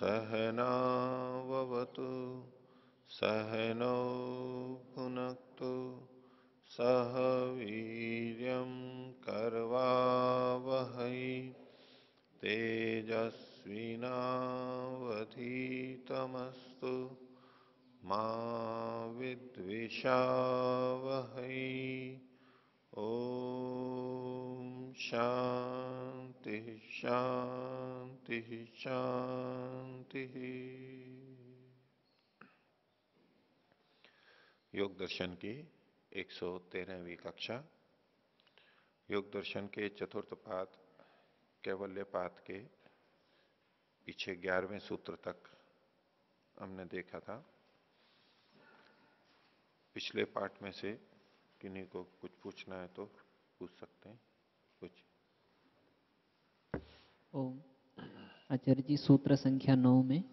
सहनाववतु सहनौ भुनक्तु सह वीर्यं करवावहै तेजस्विनावधीतमस्तु मा विद्विषावहै। ओम शांति शांति शांति। योग दर्शन की 113वीं कक्षा। योग दर्शन के चतुर्थ पाद कैवल्य पाद के पीछे 11वें सूत्र तक हमने देखा था। पिछले पाठ में से किन्हीं को कुछ पूछना है तो पूछ सकते हैं। कुछ ओम आचार्य जी, सूत्र संख्या 9 में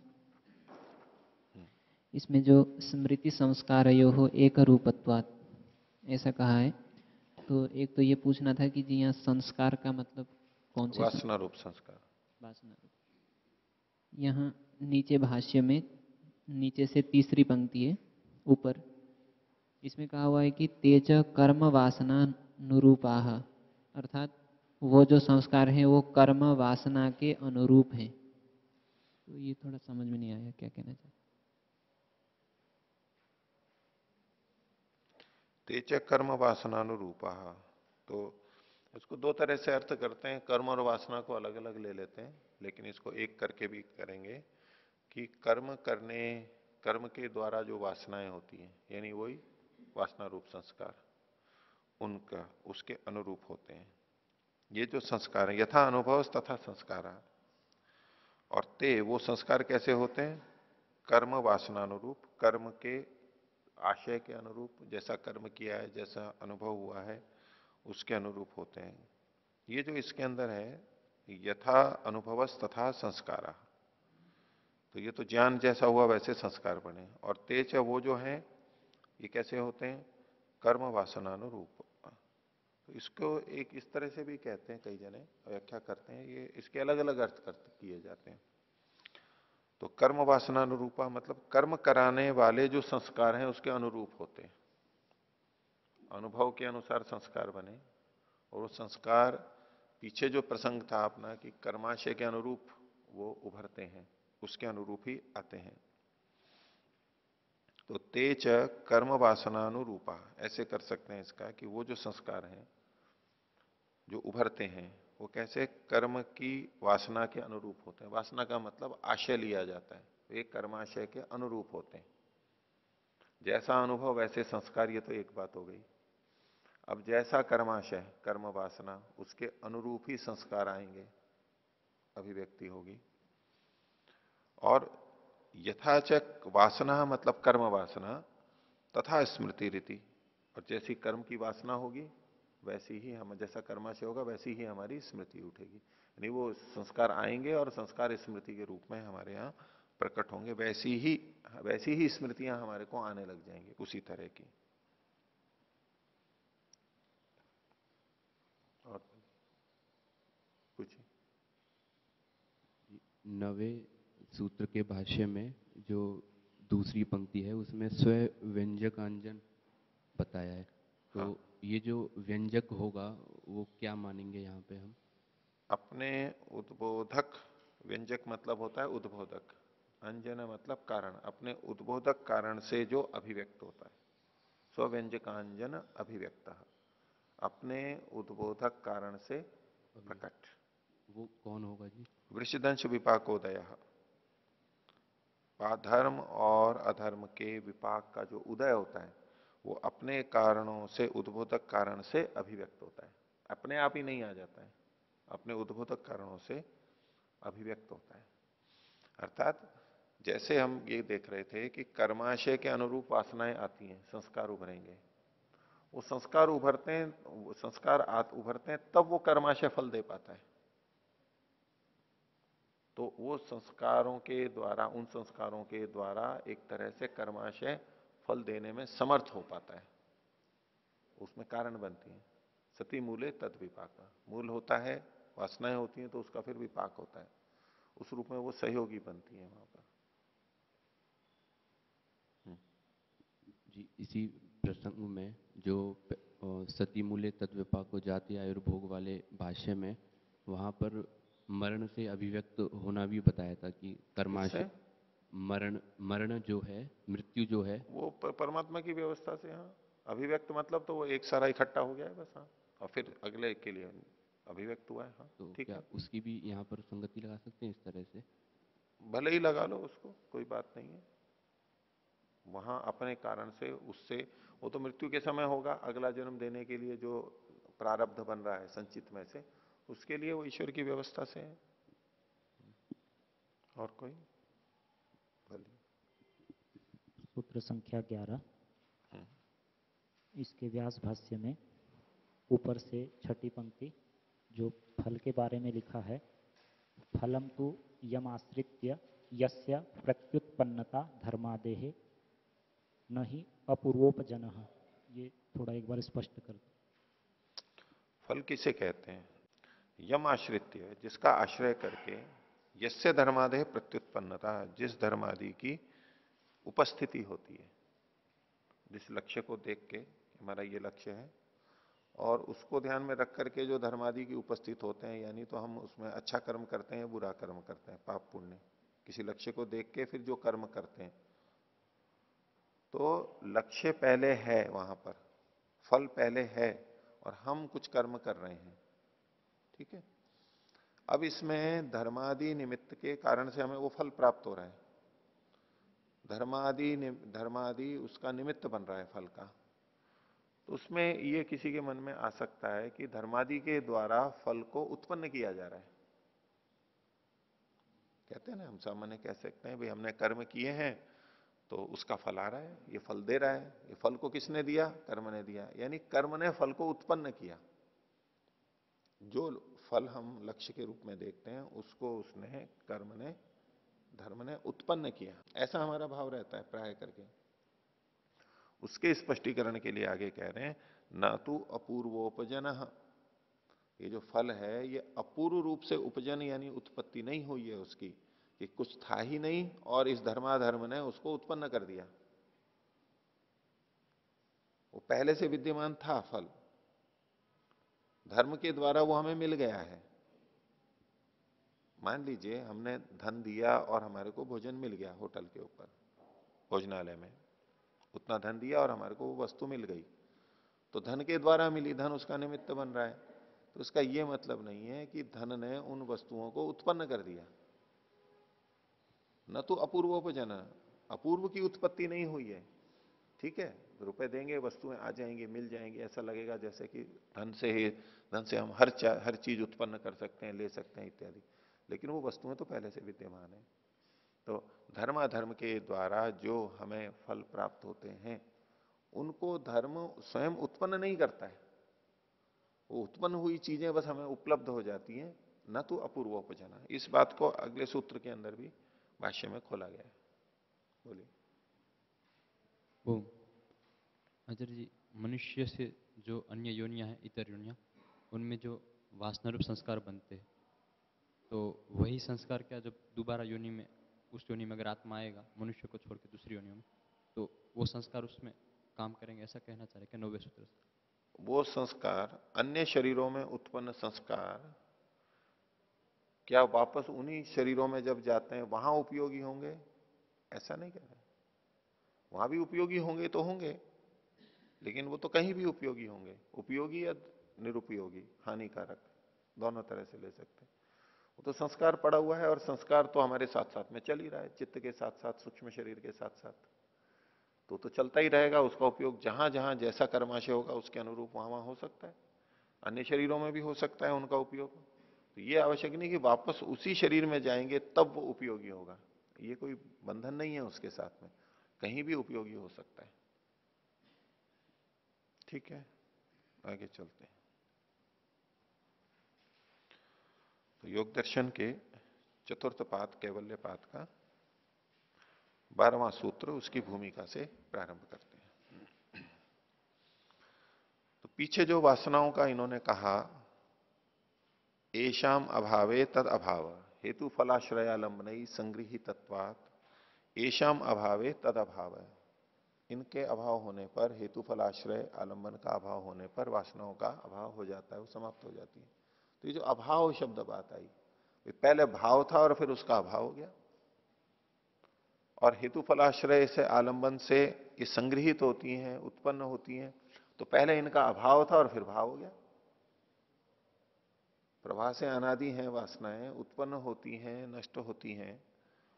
इसमें जो स्मृति संस्कारयो हो एक रूपत्वात् ऐसा कहा है, तो एक तो ये पूछना था कि जी यहाँ संस्कार का मतलब कौन से? वासना रूप संस्कार। वासना रूप। यहाँ नीचे भाष्य में नीचे से तीसरी पंक्ति है ऊपर, इसमें कहा हुआ है कि तेज कर्म वासना अनुरूपाः, अर्थात वो जो संस्कार हैं वो कर्म वासना के अनुरूप हैं। तो ये थोड़ा समझ में नहीं आया, क्या कहना चाहते? तेज कर्म वासनानुरूपा, तो इसको दो तरह से अर्थ करते हैं। कर्म और वासना को अलग अलग ले लेते हैं, लेकिन इसको एक करके भी करेंगे कि कर्म के द्वारा जो वासनाएं होती हैं, यानी वही वासना रूप संस्कार, उनका उसके अनुरूप होते हैं ये जो संस्कार है। यथा अनुभव तथा संस्कार, और ते वो संस्कार कैसे होते हैं? कर्म वासनानुरूप, कर्म के आशय के अनुरूप, जैसा कर्म किया है, जैसा अनुभव हुआ है, उसके अनुरूप होते हैं। ये जो इसके अंदर है यथा अनुभवस तथा संस्कारा, तो ये तो ज्ञान जैसा हुआ वैसे संस्कार बने। और तेज वो जो है ये कैसे होते हैं? कर्म वासनानुरूप। तो इसको एक इस तरह से भी कहते हैं, कई जने व्याख्या करते हैं, ये इसके अलग अलग अर्थ किए जाते हैं। तो कर्म वासनानुरूपा मतलब कर्म कराने वाले जो संस्कार हैं उसके अनुरूप होते हैं, अनुभव के अनुसार संस्कार बने। और वो संस्कार पीछे जो प्रसंग था अपना कि कर्माशय के अनुरूप वो उभरते हैं, उसके अनुरूप ही आते हैं। तो तेज कर्म वासनानुरूपा ऐसे कर सकते हैं इसका कि वो जो संस्कार हैं जो उभरते हैं वो कैसे कर्म की वासना के अनुरूप होते हैं। वासना का मतलब आशय लिया जाता है, वे कर्माशय के अनुरूप होते हैं। जैसा अनुभव वैसे संस्कार, ये तो एक बात हो गई। अब जैसा कर्माशय कर्म वासना उसके अनुरूप ही संस्कार आएंगे, अभिव्यक्ति होगी। और यथाचक वासना मतलब कर्म वासना तथा स्मृति रीति, और जैसी कर्म की वासना होगी वैसी ही हम, जैसा कर्माशय होगा वैसी ही हमारी स्मृति उठेगी, यानी वो संस्कार आएंगे और संस्कार स्मृति के रूप में हमारे यहाँ प्रकट होंगे। वैसी ही स्मृतियां हमारे को आने लग जाएंगी उसी तरह की। और कुछ 9वें सूत्र के भाष्य में जो दूसरी पंक्ति है उसमें स्व व्यंजकांजन बताया है, तो हाँ, ये जो व्यंजक होगा वो क्या मानेंगे यहाँ पे हम? अपने उद्बोधक, व्यंजक मतलब होता है उद्बोधक, अंजन मतलब कारण, अपने उद्बोधक कारण से जो अभिव्यक्त होता है। स्व्यंजकांजन अभिव्यक्त, अपने उद्बोधक कारण से प्रकट। वो कौन होगा जी? वृषदंश विपाकोदय, धर्म और अधर्म के विपाक का जो उदय होता है वो अपने कारणों से, उद्बोधक कारण से अभिव्यक्त होता है, अपने आप ही नहीं आ जाता है, अपने उद्बोधक कारणों से अभिव्यक्त होता है। अर्थात जैसे हम ये देख रहे थे कि कर्माशय के अनुरूप वासनाएं आती हैं, संस्कार उभरेंगे, वो संस्कार उभरते हैं, उभरते हैं तब वो कर्माशय फल दे पाता है। तो वो संस्कारों के द्वारा, उन संस्कारों के द्वारा एक तरह से कर्माशय फल देने में समर्थ हो पाता है, उसमें कारण बनती है। सती मूले तद विपाक, मूल होता है, वासनाएं होती हैं तो उसका फिर विपाक होता है, उस रूप में वो सहयोगी बनती है वहां पर। जी, इसी प्रसंग में जो सती मूल्य तद्विपाको जाति आयुर्भोग वाले भाष्य में वहाँ पर मरण से अभिव्यक्त होना भी बताया था कि किससे? कर्माशय मरण, मरण जो है, मृत्यु जो है, वो परमात्मा की व्यवस्था से। हाँ, अभिव्यक्त मतलब तो वो एक सारा इकट्ठा हो गया है बस। हाँ, और फिर अगले के लिए अभिव्यक्त हुआ है। हाँ, तो ठीक क्या है, उसकी भी यहाँ पर संगति लगा सकते हैं इस तरह से? भले ही लगा लो उसको, कोई बात नहीं है। वहां अपने कारण से उससे, वो तो मृत्यु के समय होगा, अगला जन्म देने के लिए जो प्रारब्ध बन रहा है संचित में से, उसके लिए वो ईश्वर की व्यवस्था से है। और कोई? भले। सूत्र संख्या 11, हम्म, इसके व्यास भाष्य में ऊपर से छठी पंक्ति जो फल के बारे में लिखा है, फलम तु यम आश्रित्य यस्य प्रत्युत्पन्नता धर्मादेह न ही अपूर्वोपजनः, ये थोड़ा एक बार स्पष्ट कर दो। फल किसे कहते हैं? यम आश्रित्य, जिसका आश्रय करके, यस्य धर्मादेह प्रत्युत्पन्नता, जिस धर्मादि की उपस्थिति होती है, जिस लक्ष्य को देख के हमारा ये लक्ष्य है और उसको ध्यान में रख करके जो धर्मादि की उपस्थित होते हैं, यानी तो हम उसमें अच्छा कर्म करते हैं, बुरा कर्म करते हैं, पाप पुण्य, किसी लक्ष्य को देख के फिर जो कर्म करते हैं, तो लक्ष्य पहले है वहां पर, फल पहले है और हम कुछ कर्म कर रहे हैं। ठीक है, अब इसमें धर्मादि निमित्त के कारण से हमें वो फल प्राप्त हो रहा है। धर्मादि उसका निमित्त बन रहा है फल का। तो उसमें ये किसी के मन में आ सकता है कि धर्मादि के द्वारा फल को उत्पन्न किया जा रहा है। कहते हैं ना, हम सामान्य कह सकते हैं भाई हमने कर्म किए हैं तो उसका फल आ रहा है, ये फल दे रहा है। ये फल को किसने दिया? कर्म ने दिया, यानी कर्म ने फल को उत्पन्न किया। जो फल हम लक्ष्य के रूप में देखते हैं उसको उसने, कर्म ने, धर्म ने उत्पन्न किया, ऐसा हमारा भाव रहता है प्राय करके। उसके स्पष्टीकरण के लिए आगे कह रहे हैं, न तो अपूर्वोपजन, ये जो फल है ये अपूर्व रूप से उपजन यानी उत्पत्ति नहीं हुई है उसकी, कि कुछ था ही नहीं और इस धर्माधर्म ने उसको उत्पन्न कर दिया। वो पहले से विद्यमान था फल, धर्म के द्वारा वो हमें मिल गया है। मान लीजिए हमने धन दिया और हमारे को भोजन मिल गया होटल के ऊपर, भोजनालय में उतना धन दिया और हमारे को वो वस्तु मिल गई, तो धन के द्वारा मिली, धन उसका निमित्त बन रहा है। तो इसका यह मतलब नहीं है कि धन ने उन वस्तुओं को उत्पन्न कर दिया। न तो अपूर्वोपजन, अपूर्व की उत्पत्ति नहीं हुई है। ठीक है, रुपए देंगे वस्तुएं आ जाएंगी, मिल जाएंगी, ऐसा लगेगा जैसे कि धन से हम हर चीज उत्पन्न कर सकते हैं, ले सकते हैं इत्यादि, लेकिन वो वस्तुएं तो पहले से विद्यमान है। तो धर्माधर्म के द्वारा जो हमें फल प्राप्त होते हैं उनको धर्म स्वयं उत्पन्न नहीं करता है, वो उत्पन्न हुई चीजें बस हमें उपलब्ध हो जाती हैं। न तो अपूर्वोपजना, इस बात को अगले सूत्र के अंदर भी भाष्य में खोला गया है। बोलिए। वो आचार्य जी, मनुष्य से जो अन्य योनियां हैं, इतर योनियां, उनमें जो वासना रूप संस्कार बनते हैं, तो वही संस्कार क्या जब दोबारा योनि में, उस योनि में अगर आत्मा आएगा मनुष्य को छोड़ के दूसरी योनियों में, तो वो संस्कार उसमें काम करेंगे, ऐसा कहना चाह रहे क्या 9वें सूत्र से? वो संस्कार, अन्य शरीरों में उत्पन्न संस्कार क्या वापस उन्हीं शरीरों में जब जाते हैं वहां उपयोगी होंगे? ऐसा नहीं कह रहे। वहां भी उपयोगी होंगे तो होंगे, लेकिन वो तो कहीं भी उपयोगी होंगे, उपयोगी या निरुपयोगी, हानिकारक, दोनों तरह से ले सकते हैं। वो तो संस्कार पड़ा हुआ है और संस्कार तो हमारे साथ साथ में चल ही रहा है, चित्त के साथ साथ, सूक्ष्म शरीर के साथ साथ, तो चलता ही रहेगा। उसका उपयोग जहां जहां जैसा कर्माशय होगा उसके अनुरूप वहां वहां हो सकता है। अन्य शरीरों में भी हो सकता है उनका उपयोग। तो ये आवश्यक नहीं कि वापस उसी शरीर में जाएंगे तब वो उपयोगी होगा, ये कोई बंधन नहीं है उसके साथ में, कहीं भी उपयोगी हो सकता है। ठीक है, आगे चलते हैं। तो योग दर्शन के चतुर्थ पाद, कैवल्य पाद का 12वां सूत्र, उसकी भूमिका से प्रारंभ करते हैं। तो पीछे जो वासनाओं का इन्होंने कहा, एशाम अभावे तद अभाव, हेतु फलाश्रयालंबन संगृहीतत्वात् एशाम अभावे तद अभाव है। इनके अभाव होने पर, हेतु फलाश्रय आलंबन का अभाव होने पर वासनाओं का अभाव हो जाता है, वो समाप्त हो जाती है। तो ये जो अभाव शब्द बात आई, पहले भाव था और फिर उसका अभाव हो गया। और हेतु फलाश्रय से आलंबन से ये संग्रहित होती हैं, उत्पन्न होती हैं, तो पहले इनका अभाव था और फिर भाव हो गया। प्रवाह से अनादि हैं वासनाएं, उत्पन्न होती हैं, नष्ट होती हैं,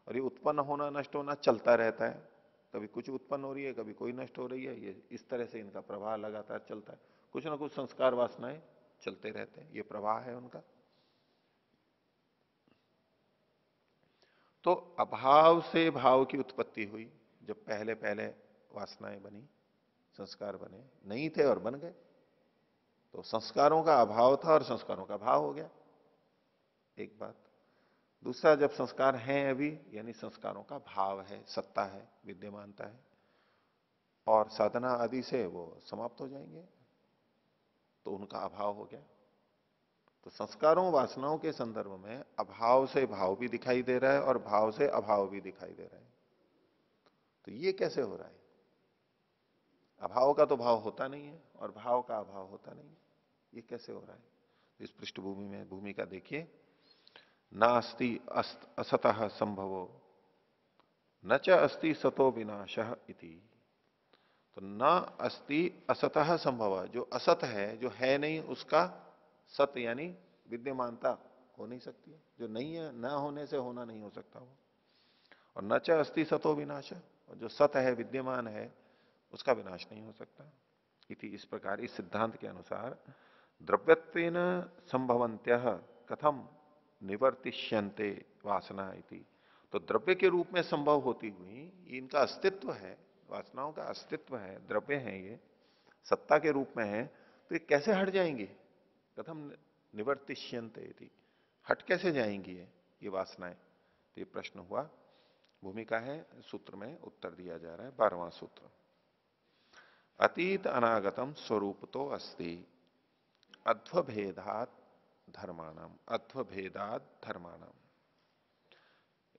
और ये उत्पन्न होना नष्ट होना चलता रहता है। कभी कुछ उत्पन्न हो रही है, कभी कोई नष्ट हो रही है, ये इस तरह से इनका प्रवाह लगातार चलता है। कुछ ना कुछ संस्कार वासनाएं चलते रहते हैं, ये प्रवाह है उनका। तो अभाव से भाव की उत्पत्ति हुई। जब पहले पहले वासनाएं बनी, संस्कार बने, नहीं थे और बन गए, तो संस्कारों का अभाव था और संस्कारों का भाव हो गया, एक बात। दूसरा, जब संस्कार हैं अभी, यानी संस्कारों का भाव है, सत्ता है, विद्यमानता है, और साधना आदि से वो समाप्त हो जाएंगे, तो उनका अभाव हो गया। तो संस्कारों वासनाओं के संदर्भ में अभाव से भाव भी दिखाई दे रहा है और भाव से अभाव भी दिखाई दे रहा है। तो ये कैसे हो रहा है? अभाव का तो भाव होता नहीं है और भाव का अभाव होता नहीं है, ये कैसे हो रहा है? इस पृष्ठभूमि में भूमिका देखिए। नास्ति असतः संभवो न च अस्ति सतो विनाशः इति। तो न अस्ति असतः संभव, जो असत है, जो है नहीं, उसका सत यानी विद्यमानता हो नहीं सकती है। जो नहीं है, न होने से होना नहीं हो सकता वो। और न च अस्ति सतो विनाश, और जो सत है, विद्यमान है, उसका विनाश नहीं हो सकता। इति, इस प्रकार इस सिद्धांत के अनुसार द्रव्यत्वेन संभवन्त्यः कथम निवर्तिष्यन्ते वासना इति। तो द्रव्य के रूप में संभव होती हुई इनका अस्तित्व है, वासनाओं का अस्तित्व है, द्रव्य है, ये सत्ता के रूप में है, तो ये कैसे हट जाएंगे? कथम निवर्तिष्यन्ते इति, हट कैसे जाएंगी ये वासनाएं? तो ये प्रश्न हुआ। भूमिका है, सूत्र में उत्तर दिया जा रहा है। 12वां सूत्र। अतीत अनागतम स्वरूप तो अस्ति अध्वभेदात धर्माणाम, अध्वभेदात धर्माणाम।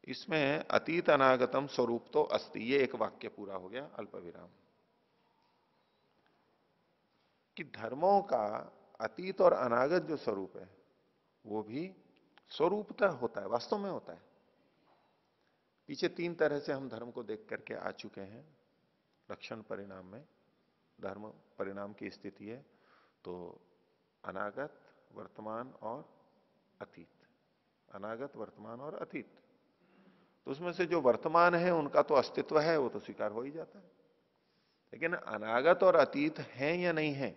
इसमें अतीत अनागतम स्वरूप तो अस्ति, ये एक वाक्य पूरा हो गया, अल्प विराम। कि धर्मों का अतीत और अनागत जो स्वरूप है, वो भी स्वरूपतः होता है, वास्तव में होता है। पीछे 3 तरह से हम धर्म को देख करके आ चुके हैं। लक्षण परिणाम में धर्म परिणाम की स्थिति है, तो अनागत, वर्तमान और अतीत। अनागत, वर्तमान और अतीत। तो उसमें से जो वर्तमान है उनका तो अस्तित्व है, वो तो स्वीकार हो ही जाता है। लेकिन अनागत और अतीत हैं या नहीं है,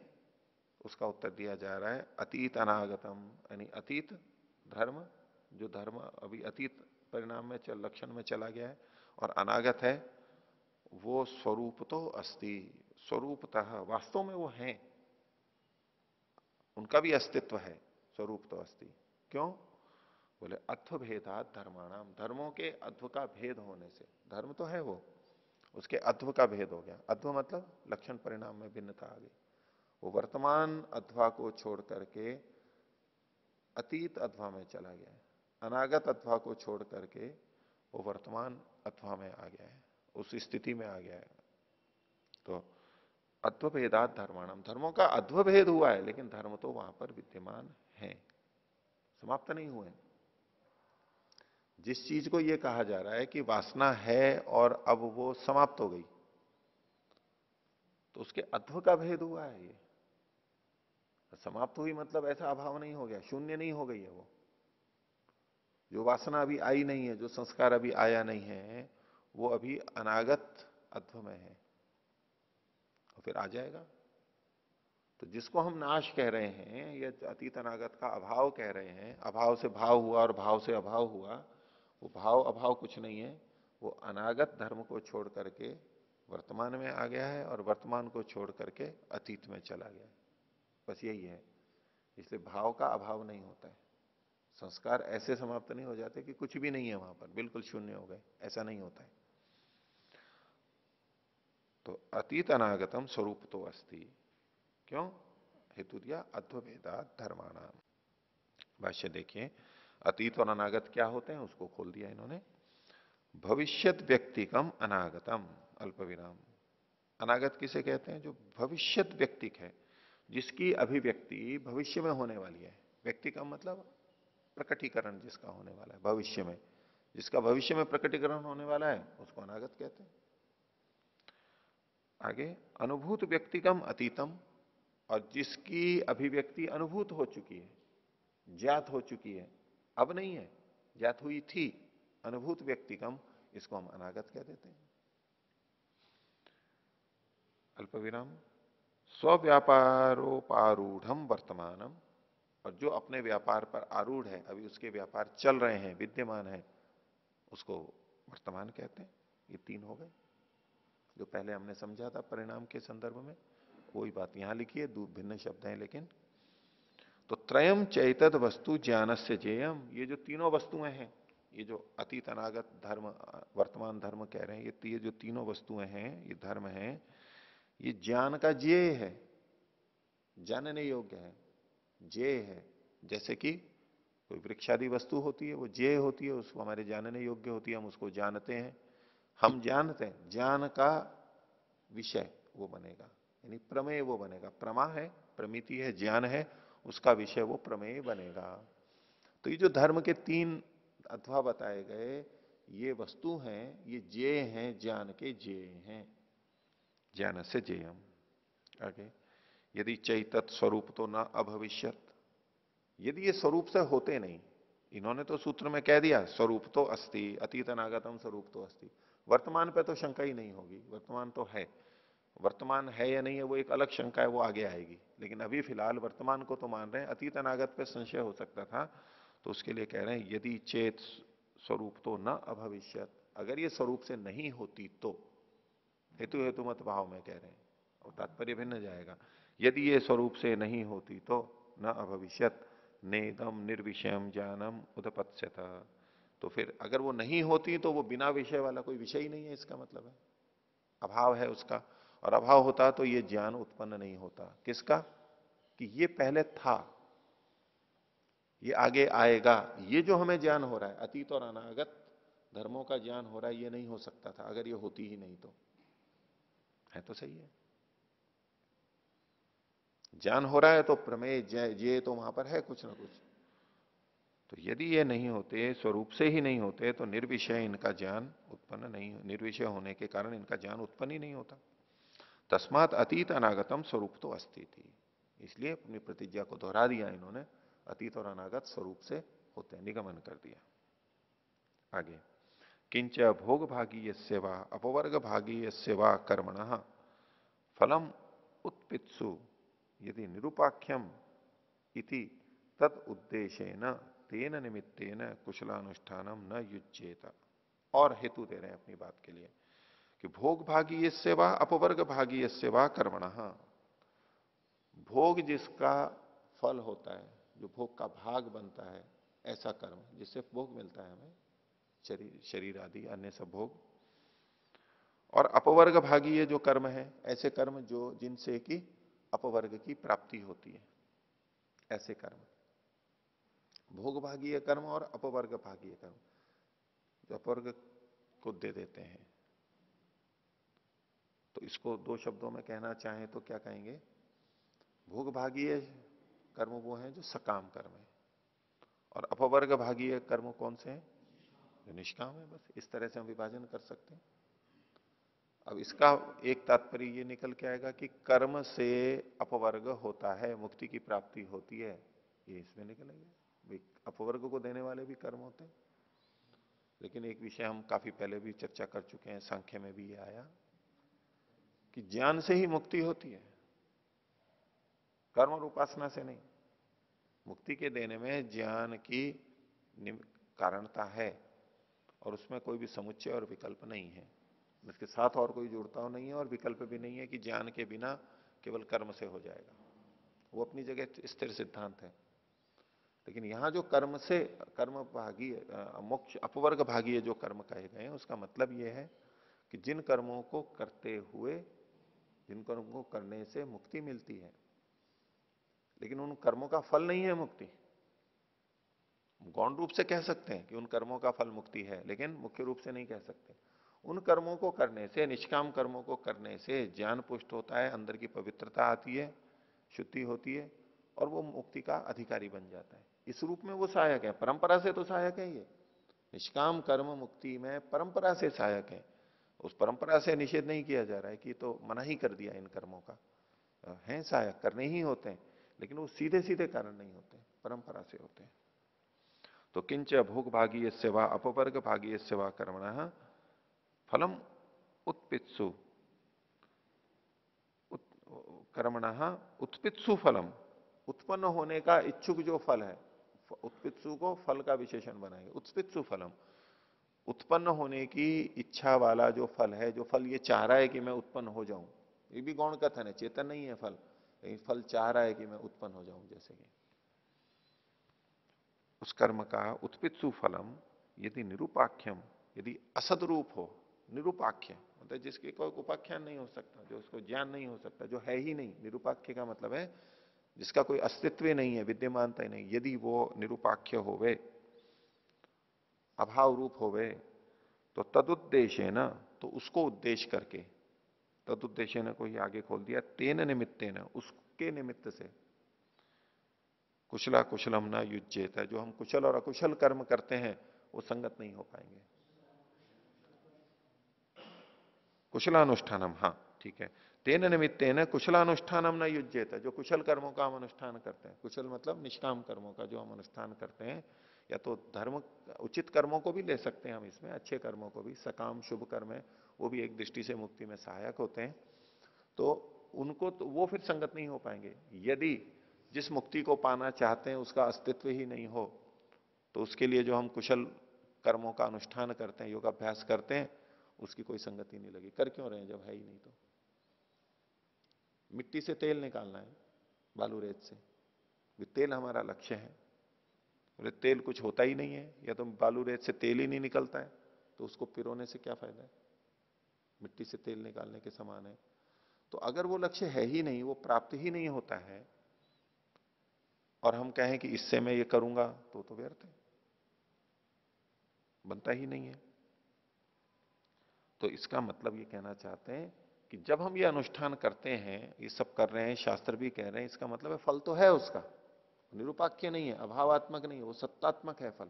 उसका उत्तर दिया जा रहा है। अतीत अनागतम, यानी अतीत धर्म, जो धर्म अभी अतीत परिणाम में लक्षण में चला गया है, और अनागत है, वो स्वरूप तो अस्ति, स्वरूपतः वास्तव में वो हैं, उनका भी अस्तित्व है, स्वरूप तो अस्ति। क्यों? बोले अध्व भेदात धर्माणाम, धर्मों के अध्व का भेद होने से। धर्म तो है वो, उसके अध्व का भेद हो गया। अध्व मतलब लक्षण परिणाम में भिन्नता आ गई। वो वर्तमान अध्वा को छोड़ करके अतीत अध्वा में चला गया है, अनागत अध्वा को छोड़ करके वो वर्तमान अध्वा में आ गया है, उस स्थिति में आ गया है। तो अध्वभेदात धर्माणाम, धर्मों का अध्वभेद हुआ है, लेकिन धर्म तो वहां पर विद्यमान है, समाप्त नहीं हुए। जिस चीज को यह कहा जा रहा है कि वासना है और अब वो समाप्त हो गई, तो उसके अध्व का भेद हुआ है। ये समाप्त हुई मतलब ऐसा अभाव नहीं हो गया, शून्य नहीं हो गई है वो। जो वासना अभी आई नहीं है, जो संस्कार अभी आया नहीं है, वो अभी अनागत अध्व में है, और फिर आ जाएगा। तो जिसको हम नाश कह रहे हैं, या अतीत अनागत का अभाव कह रहे हैं, अभाव से भाव हुआ और भाव से अभाव हुआ, वो भाव अभाव कुछ नहीं है, वो अनागत धर्म को छोड़ करके वर्तमान में आ गया है, और वर्तमान को छोड़ करके अतीत में चला गया है। बस यही है। इसलिए भाव का अभाव नहीं होता है। संस्कार ऐसे समाप्त नहीं हो जाते कि कुछ भी नहीं है वहां पर, बिल्कुल शून्य हो गए, ऐसा नहीं होता है। तो अतीत अनागतम स्वरूप तो अस्ति। क्यों? हेतु दिया अध्वभेदात धर्माणाम। भाष्य देखिए। अतीत और अनागत क्या होते हैं उसको खोल दिया इन्होंने। भविष्यत व्यक्तिकम अनागतम अल्प विराम। अनागत किसे कहते हैं? जो भविष्यत व्यक्तिक है, जिसकी अभिव्यक्ति भविष्य में होने वाली है। व्यक्ति का मतलब प्रकटीकरण जिसका होने वाला है भविष्य में, जिसका भविष्य में प्रकटीकरण होने वाला है उसको अनागत कहते हैं। आगे अनुभूत व्यक्तिकम अतीतम, और जिसकी अभिव्यक्ति अनुभूत हो चुकी है, ज्ञात हो चुकी है, अब नहीं है, ज्ञात हुई थी, अनुभूत व्यक्तिकम, इसको हम अनागत कह देते हैं। अल्प विराम स्वव्यापारोपारूढ़ वर्तमानम, और जो अपने व्यापार पर आरूढ़ है, अभी उसके व्यापार चल रहे हैं, विद्यमान है, उसको वर्तमान कहते हैं। ये तीन हो गए जो पहले हमने समझा था परिणाम के संदर्भ में, वही बात यहां लिखी है, दो भिन्न शब्द हैं लेकिन। तो त्रयम चैतद वस्तु ज्ञानस्य जेयम, ये जो तीनों वस्तुएं हैं, ये जो अतीत अनागत धर्म वर्तमान धर्म कह रहे हैं, ये जो तीनों वस्तुएं हैं, ये धर्म है, ये ज्ञान का जेय है, जानने योग्य है, जेय है। जैसे कि कोई वृक्षादि वस्तु होती है, वो जेय होती है, उसको हमारे जानने योग्य होती है, हम उसको जानते हैं, हम जानते हैं, ज्ञान का विषय वो बनेगा, यानी प्रमेय वो बनेगा। प्रमा है, प्रमिति है, ज्ञान है, उसका विषय वो प्रमेय बनेगा। तो ये जो धर्म के तीन अथवा बताए गए ये वस्तु हैं, ये जेय हैं, ज्ञान के जेय हैं, ज्ञान से जेयम। आगे यदि चैतत स्वरूप तो न अभविष्यत, यदि ये स्वरूप से होते नहीं, इन्होंने तो सूत्र में कह दिया स्वरूप तो अस्ति, अतीत अनागतम स्वरूप तो अस्ति, वर्तमान पे तो शंका ही नहीं होगी, वर्तमान तो है। वर्तमान है या नहीं है वो एक अलग शंका है, वो आगे आएगी, लेकिन अभी फिलहाल वर्तमान को तो मान रहे हैं। अतीत अनागत पे संशय हो सकता था, तो उसके लिए कह रहे हैं यदि चेत स्वरूप तो न अभविष्यत, अगर ये स्वरूप से नहीं होती तो, हेतु हेतु मत भाव में कह रहे हैं और तात्पर्य भिन्न जाएगा। यदि ये स्वरूप से नहीं होती तो न अभविष्यत नेदम निर्विषयम ज्ञानम उदपत्स्यत, तो फिर अगर वो नहीं होती तो वो बिना विषय वाला कोई विषय ही नहीं है, इसका मतलब है अभाव है उसका। और अभाव होता तो ये ज्ञान उत्पन्न नहीं होता। किसका? कि ये पहले था, ये आगे आएगा। ये जो हमें ज्ञान हो रहा है अतीत और अनागत धर्मों का ज्ञान हो रहा है, ये नहीं हो सकता था अगर ये होती ही नहीं तो। है तो सही है, ज्ञान हो रहा है तो प्रमेय ये तो वहां पर है कुछ ना कुछ। तो यदि ये नहीं होते, स्वरूप से ही नहीं होते, तो निर्विषय इनका ज्ञान उत्पन्न नहीं, निर्विषय होने के कारण इनका ज्ञान उत्पन्न ही नहीं होता। तस्मात अतीत अनागतम स्वरूप तो अस्ति थी, इसलिए अपनी प्रतिज्ञा को दोहरा दिया इन्होंने, अतीत और अनागत स्वरूप से होते हैं, निगमन कर दिया। आगे किंच भोग भागी सेवा अपवर्ग भागी सेवा कर्मण फलम उत्पित्सु यदि निरुपाख्यम इति तद उद्देश्येन तेन निमित्तेन कुशलानुष्ठानम न युज्येत। और हेतु दे रहे हैं अपनी बात के लिए कि भोग भागी ये सेवा अपवर्ग भागी ये सेवा कर्मण, भोग जिसका फल होता है, जो भोग का भाग बनता है, ऐसा कर्म जिससे भोग मिलता है हमें, शरीर आदि अन्य सब भोग। और अपवर्ग भागी ये जो कर्म है, ऐसे कर्म जो जिनसे कि अपवर्ग की प्राप्ति होती है, ऐसे कर्म। भोग भागीय कर्म और अपवर्ग भागीय कर्म, जो अपवर्ग को दे देते हैं। तो इसको दो शब्दों में कहना चाहें तो क्या कहेंगे? भोग भागीय कर्म वो हैं जो सकाम कर्म है, और अपवर्ग भागीय कर्म कौन से हैं? जो निष्काम है। बस इस तरह से हम विभाजन कर सकते हैं। अब इसका एक तात्पर्य ये निकल के आएगा कि कर्म से अपवर्ग होता है, मुक्ति की प्राप्ति होती है, ये इसमें निकलेगा। अपवर्ग को देने वाले भी कर्म होते हैं। लेकिन एक विषय हम काफी पहले भी चर्चा कर चुके हैं, सांख्य में भी ये आया कि ज्ञान से ही मुक्ति होती है, कर्म और उपासना से नहीं। मुक्ति के देने में ज्ञान की कारणता है, और उसमें कोई भी समुच्चय और विकल्प नहीं है, इसके साथ और कोई जुड़ता नहीं है, और विकल्प भी नहीं है कि ज्ञान के बिना केवल कर्म से हो जाएगा। वो अपनी जगह स्थिर सिद्धांत है। लेकिन यहां जो कर्म से कर्म भागी मोक्ष अपवर्ग भागी जो कर्म कहे गए हैं, उसका मतलब यह है कि जिन कर्मों को करते हुए, जिन कर्मों को करने से मुक्ति मिलती है, लेकिन उन कर्मों का फल नहीं है मुक्ति, गौण रूप से कह सकते हैं कि उन कर्मों का फल मुक्ति है, लेकिन मुख्य रूप से नहीं कह सकते। उन कर्मों को करने से, निष्काम कर्मों को करने से ज्ञान पुष्ट होता है, अंदर की पवित्रता आती है, शुद्धि होती है, और वो मुक्ति का अधिकारी बन जाता है। इस रूप में वो सहायक है, परंपरा से तो सहायक है ये। निष्काम कर्म मुक्ति में परंपरा से सहायक है। उस परंपरा से निषेध नहीं किया जा रहा है कि तो मना ही कर दिया इन कर्मों का, हैं सहायक, करने ही होते हैं, लेकिन वो सीधे सीधे कारण नहीं होते, परंपरा से होते हैं। तो किंच भोग भागीय सेवा अपवर्ग भागीय सेवा कर्मण फलम उत्पित्सु कर्मण उत्पित्सु फलम, उत्पन्न होने का इच्छुक जो फल है, उत्पित्सु को फल का विशेषण बनाएंगे, उत्पित्सु फलम, उत्पन्न होने की इच्छा वाला जो फल है, जो फल ये चाह रहा है कि मैं उत्पन्न हो जाऊं, ये भी गौण कथन है, चेतन नहीं है फल, लेकिन फल चाह रहा है कि मैं उत्पन्न हो जाऊं, जैसे कि उस कर्म का उत्पित्सु फलम यदि निरूपाख्यम, यदि असद रूप हो, निरूपाख्य मतलब जिसके कोई उपाख्यान नहीं हो सकता, जो उसको ज्ञान नहीं हो सकता, जो है ही नहीं, निरूपाख्य का मतलब है जिसका कोई अस्तित्व नहीं है, विद्यमानता ही नहीं, यदि वो निरूपाख्य होवे, अभाव रूप होवे, तो तदुद्देश्य न, तो उसको उद्देश्य करके, तदुद्देश्य न को ही आगे खोल दिया, तेन निमित्ते न, उसके निमित्त से, कुशला कुशलम न युज्येत है, जो हम कुशल और अकुशल कर्म करते हैं वो संगत नहीं हो पाएंगे। कुशलानुष्ठानम, हाँ ठीक है, तेन निमित्तेन कुशलानुष्ठानम न युज्येत, जो कुशल कर्मों का हम अनुष्ठान करते हैं, कुशल मतलब निष्काम कर्मों का जो हम अनुष्ठान करते हैं, या तो धर्म उचित कर्मों को भी ले सकते हैं हम इसमें, अच्छे कर्मों को भी, सकाम शुभ कर्म है, वो भी एक दृष्टि से मुक्ति में सहायक होते हैं, तो उनको तो वो फिर संगत नहीं हो पाएंगे। यदि जिस मुक्ति को पाना चाहते हैं उसका अस्तित्व ही नहीं हो, तो उसके लिए जो हम कुशल कर्मों का अनुष्ठान करते हैं, योगाभ्यास करते हैं, उसकी कोई संगति नहीं लगी। कर क्यों रहे हैं जब है ही नहीं? तो मिट्टी से तेल निकालना है, बालू रेत से, तेल हमारा लक्ष्य है, बोले तेल कुछ होता ही नहीं है, या तो बालू रेत से तेल ही नहीं निकलता है, तो उसको पिरोने से क्या फायदा है? मिट्टी से तेल निकालने के समान है। तो अगर वो लक्ष्य है ही नहीं, वो प्राप्त ही नहीं होता है, और हम कहें कि इससे मैं ये करूंगा, तो व्यर्थ है, बनता ही नहीं है। तो इसका मतलब ये कहना चाहते हैं कि जब हम ये अनुष्ठान करते हैं, ये सब कर रहे हैं, शास्त्र भी कह रहे हैं, इसका मतलब है फल तो है उसका, निरुपाख्य नहीं है, अभावात्मक नहीं है, वो सत्तात्मक है फल,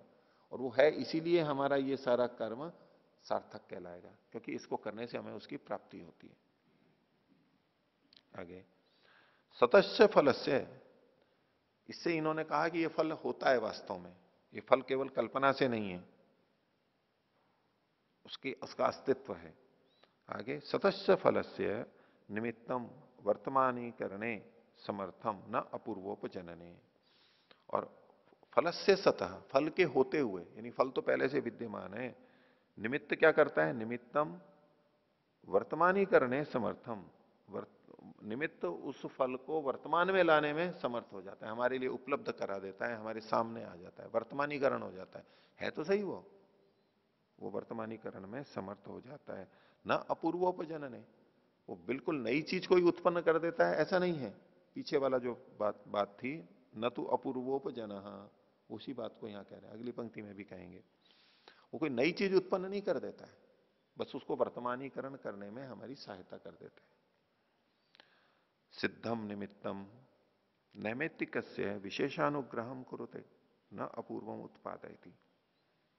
और वो है, इसीलिए हमारा ये सारा कर्म सार्थक कहलाएगा, क्योंकि इसको करने से हमें उसकी प्राप्ति होती है। आगे सतस्य फलस्य, इससे इन्होंने कहा कि ये फल होता है वास्तव में, ये फल केवल कल्पना से नहीं है, उसका अस्तित्व है। आगे सतस्य फलस्य निमित्तम वर्तमानीकरणे समर्थम न अपूर्वोपजनने, और फलस्य सतः, फल के होते हुए, यानी फल तो पहले से विद्यमान है, निमित्त क्या करता है? निमित्तम वर्तमानीकरणे समर्थम, निमित्त उस फल को वर्तमान में लाने में समर्थ हो जाता है, हमारे लिए उपलब्ध करा देता है, हमारे सामने आ जाता है, वर्तमानीकरण हो जाता है तो सही वो वर्तमानीकरण में समर्थ हो जाता है। न अपूर्वोपजनने, वो बिल्कुल नई चीज कोई उत्पन्न कर देता है ऐसा नहीं है, पीछे वाला जो बात थी, न तो अपूर्वोपजन, उसी बात को यहां कह रहे हैं, अगली पंक्ति में भी कहेंगे। वो कोई नई चीज उत्पन्न नहीं कर देता है, बस उसको वर्तमानीकरण करने में हमारी सहायता कर देता है। सिद्धम निमित्तम नैमित्तिकस्य विशेषानुग्रहम कुरुते न अपूर्वम उत्पादयति,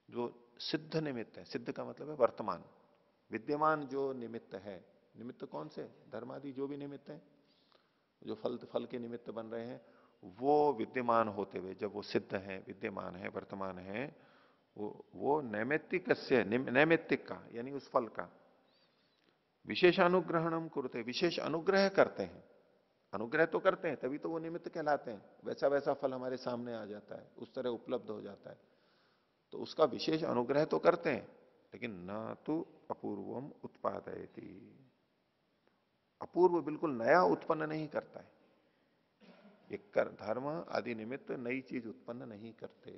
जो सिद्ध निमित्त है, सिद्ध का मतलब है वर्तमान, विद्यमान जो निमित्त है, निमित्त कौन से? धर्मादि जो भी निमित्त है, जो फल के निमित्त बन रहे हैं, वो विद्यमान होते हुए जब वो सिद्ध है, विद्यमान है, वर्तमान है, वो नैमित्तिकस्य, नैमित्तिक का यानी उस फल का विशेषानुग्रहणम कुरुते, विशेष अनुग्रह करते हैं, अनुग्रह तो करते हैं तभी तो वो निमित्त कहलाते हैं, वैसा वैसा फल हमारे सामने आ जाता है, उस तरह उपलब्ध हो जाता है, तो उसका विशेष अनुग्रह तो करते हैं, लेकिन न तो अपूर्वम उत्पादयति, अपूर्व बिल्कुल नया उत्पन्न नहीं करता है। एक धर्म आदि निमित्त नई चीज उत्पन्न नहीं करते,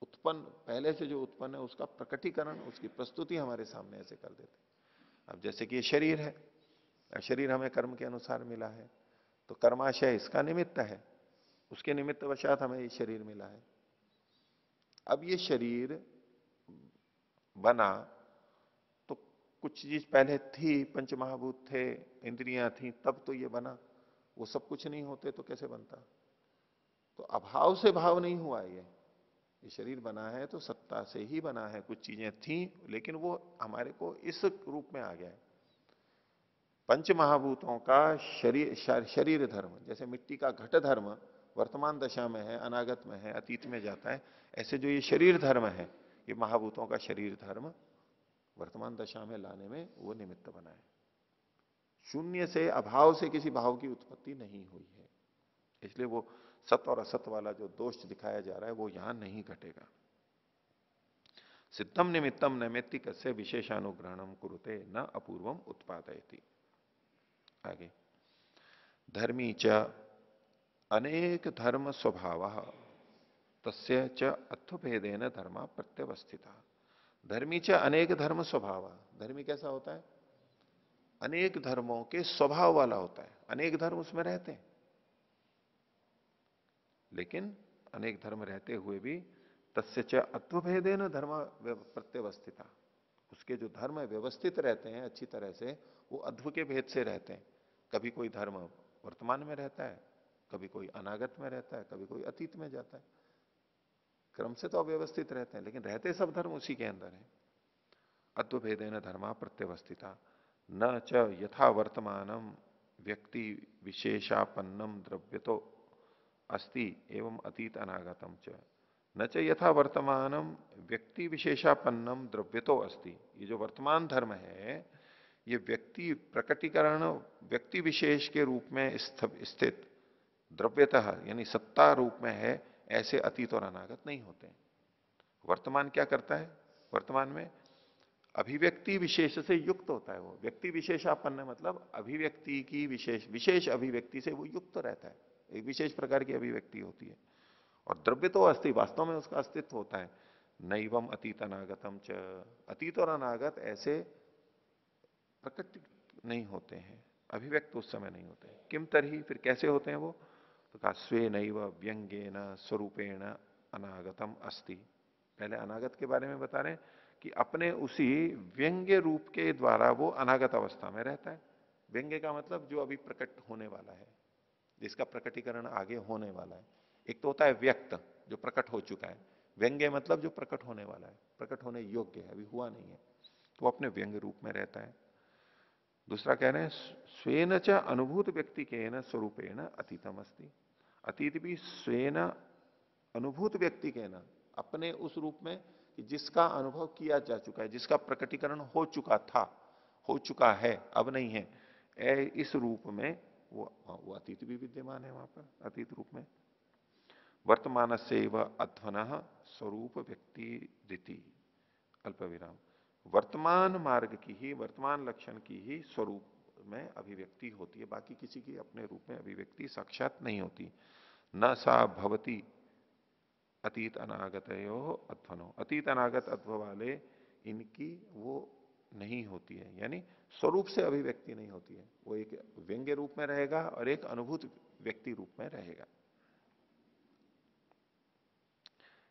उत्पन्न पहले से जो उत्पन्न है उसका प्रकटीकरण, उसकी प्रस्तुति हमारे सामने ऐसे कर देते। अब जैसे कि ये शरीर है, शरीर हमें कर्म के अनुसार मिला है, तो कर्माशय इसका निमित्त है, उसके निमित्त वशात हमें ये शरीर मिला है, अब ये शरीर बना तो कुछ चीज पहले थी, पंचमहाभूत थे, इंद्रियां थी, तब तो ये बना। वो सब कुछ नहीं होते तो कैसे बनता? तो अभाव से भाव नहीं हुआ ये शरीर बना है तो सत्ता से ही बना है। कुछ चीजें थी लेकिन वो हमारे को इस रूप में आ गया है। पंच महाभूतों का शरीर धर्म, जैसे मिट्टी का घट धर्म वर्तमान दशा में है, अनागत में है, अतीत में जाता है, ऐसे जो ये शरीर धर्म है, ये महाभूतों का शरीर धर्म वर्तमान दशा में लाने में वो निमित्त बना है। शून्य से, अभाव से किसी भाव की उत्पत्ति नहीं हुई है। इसलिए वो सत और असत वाला जो दोष दिखाया जा रहा है वो यहां नहीं घटेगा। सिद्धम निमित्तम नैमित्तिक से विशेषानुग्रहणम कुरुते न अपूर्वम उत्पादयति। आगे, धर्मी च अनेक धर्म स्वभाव तस्य च अत्वभेदेन धर्मा प्रत्यवस्थिता। धर्मी च अनेक धर्म स्वभाव, धर्मी कैसा होता है? अनेक धर्मों के स्वभाव वाला होता है। अनेक धर्म उसमें रहते हैं, लेकिन अनेक धर्म रहते हुए भी तस्य च अत्वभेदेन धर्म प्रत्यवस्थिता, उसके जो धर्म व्यवस्थित रहते हैं अच्छी तरह से, वो अध्व के भेद से रहते हैं। कभी कोई धर्म वर्तमान में रहता है, कभी कोई अनागत में रहता है, कभी कोई अतीत में जाता है। क्रम से तो अव्यवस्थित रहते हैं, लेकिन रहते सब धर्म उसी के अंदर है। अद्वभेदेन धर्मा प्रत्यवस्थिता न च यथा वर्तमानम व्यक्ति विशेषापन्नम द्रव्यतो अस्ति एवं अतीत अनागतम च न च यथा वर्तमानम व्यक्ति विशेषापन्नम द्रव्यतो अस्ति। ये जो वर्तमान धर्म है ये व्यक्ति प्रकटीकरण, व्यक्ति विशेष के रूप में स्थित द्रव्यतः यानी सत्ता रूप में है, ऐसे अतीत और अनागत नहीं होते। वर्तमान क्या करता है? वर्तमान में अभिव्यक्ति विशेष से युक्त होता है। वो व्यक्ति विशेषापन्न मतलब अभिव्यक्ति की विशेष अभिव्यक्ति से वो युक्त रहता है, एक विशेष प्रकार की अभिव्यक्ति होती है। और द्रव्य तो अस्ति, वास्तव में उसका अस्तित्व होता है। नैवम अतीत अनागतम च, अतीत और अनागत ऐसे प्रकट नहीं होते हैं, अभिव्यक्त उस समय नहीं होते। किम तरही, फिर कैसे होते हैं वो? तो कहा स्वे नैव व्यंग्येन स्वरूपेण अनागतम अस्ति। पहले अनागत के बारे में बता रहे हैं कि अपने उसी व्यंग्य रूप के द्वारा वो अनागत अवस्था में रहता है। व्यंग्य का मतलब जो अभी प्रकट होने वाला है, जिसका प्रकटीकरण आगे होने वाला है। एक तो होता है व्यक्त जो प्रकट हो चुका है, व्यंग्य मतलब जो प्रकट होने वाला है, प्रकट होने योग्य है, अभी हुआ नहीं है, तो अपने व्यंग्य रूप में रहता है। दूसरा कह रहे हैं स्वेन च अनुभूत व्यक्ति के न स्वरूपेण अतीतम अस्ति। अतीत भी स्वेन अनुभूत व्यक्ति के न, अपने उस रूप में कि जिसका अनुभव किया जा चुका है, जिसका प्रकटीकरण हो चुका था, हो चुका है, अब नहीं है, इस रूप में वो अतीत भी विद्यमान है वहां पर, अतीत रूप में। वर्तमान से वह अध्वन स्वरूप व्यक्ति दिति अल्प विराम। वर्तमान मार्ग की ही, वर्तमान लक्षण की ही स्वरूप में अभिव्यक्ति होती है, बाकी किसी की अपने रूप में अभिव्यक्ति साक्षात नहीं होती। न सा भवती अतीत अनागत अध्वनो, अतीत अनागत अध्व वाले इनकी वो नहीं होती है, यानी स्वरूप से अभिव्यक्ति नहीं होती है। वो एक व्यंग्य रूप में रहेगा और एक अनुभूत व्यक्ति रूप में रहेगा।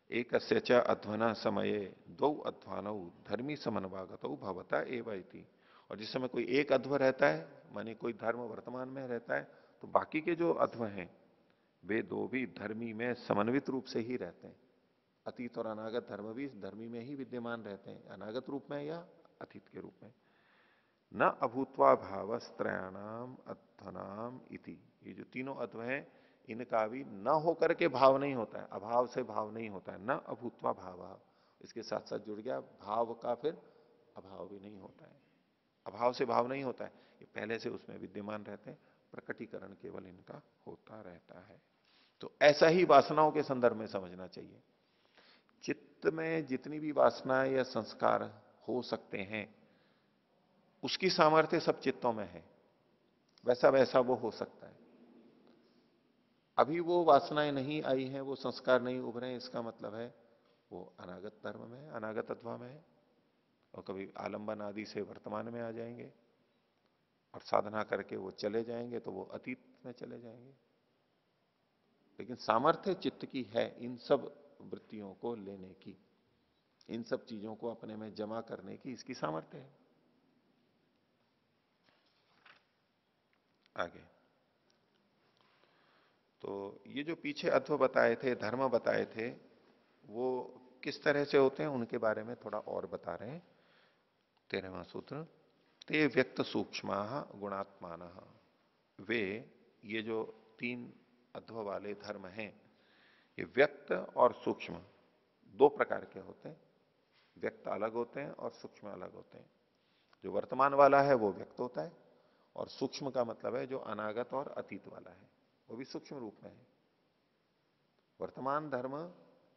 एक अध्वना समये दो अध्वानौ धर्मी समन्वागत भवता एवं इति। और जिस समय कोई एक अध्व रहता है, माने कोई धर्म वर्तमान में रहता है, तो बाकी के जो अध्व हैं वे दो भी धर्मी में समन्वित रूप से ही रहते हैं। अतीत और अनागत धर्म भी धर्मी में ही विद्यमान रहते हैं, अनागत रूप में या अतीत के रूप में। न अभूत्वा भावस्त्रयाणाम अध्वनाम इति, ये जो तीनों अध्व हैं इनका भी न होकर के भाव नहीं होता है, अभाव से भाव नहीं होता है। न अभूत्वा भाव, इसके साथ साथ जुड़ गया भाव का, फिर अभाव भी नहीं होता है। अभाव से भाव नहीं होता है, ये पहले से उसमें विद्यमान रहते हैं, प्रकटीकरण केवल इनका होता रहता है। तो ऐसा ही वासनाओं के संदर्भ में समझना चाहिए। चित्त में जितनी भी वासना या संस्कार हो सकते हैं उसकी सामर्थ्य सब चित्तों में है, वैसा वैसा वो हो सकता है। अभी वो वासनाएं नहीं आई हैं, वो संस्कार नहीं उभरे हैं, इसका मतलब है वो अनागत धर्म में है, अनागत अथवा में है, और कभी आलंबन आदि से वर्तमान में आ जाएंगे और साधना करके वो चले जाएंगे तो वो अतीत में चले जाएंगे। लेकिन सामर्थ्य चित्त की है इन सब वृत्तियों को लेने की, इन सब चीजों को अपने में जमा करने की इसकी सामर्थ्य है। आगे तो ये जो पीछे अत्व बताए थे, धर्म बताए थे, वो किस तरह से होते हैं उनके बारे में थोड़ा और बता रहे हैं। 13वां सूत्र, ते व्यक्त सूक्ष्मा गुणात्मान, वे ये जो तीन अध्व वाले धर्म हैं, ये व्यक्त और सूक्ष्म दो प्रकार के होते हैं। व्यक्त अलग होते हैं और सूक्ष्म अलग होते हैं। जो वर्तमान वाला है वो व्यक्त होता है, और सूक्ष्म का मतलब है जो अनागत और अतीत वाला है, वो भी सूक्ष्म रूप में है। वर्तमान धर्म,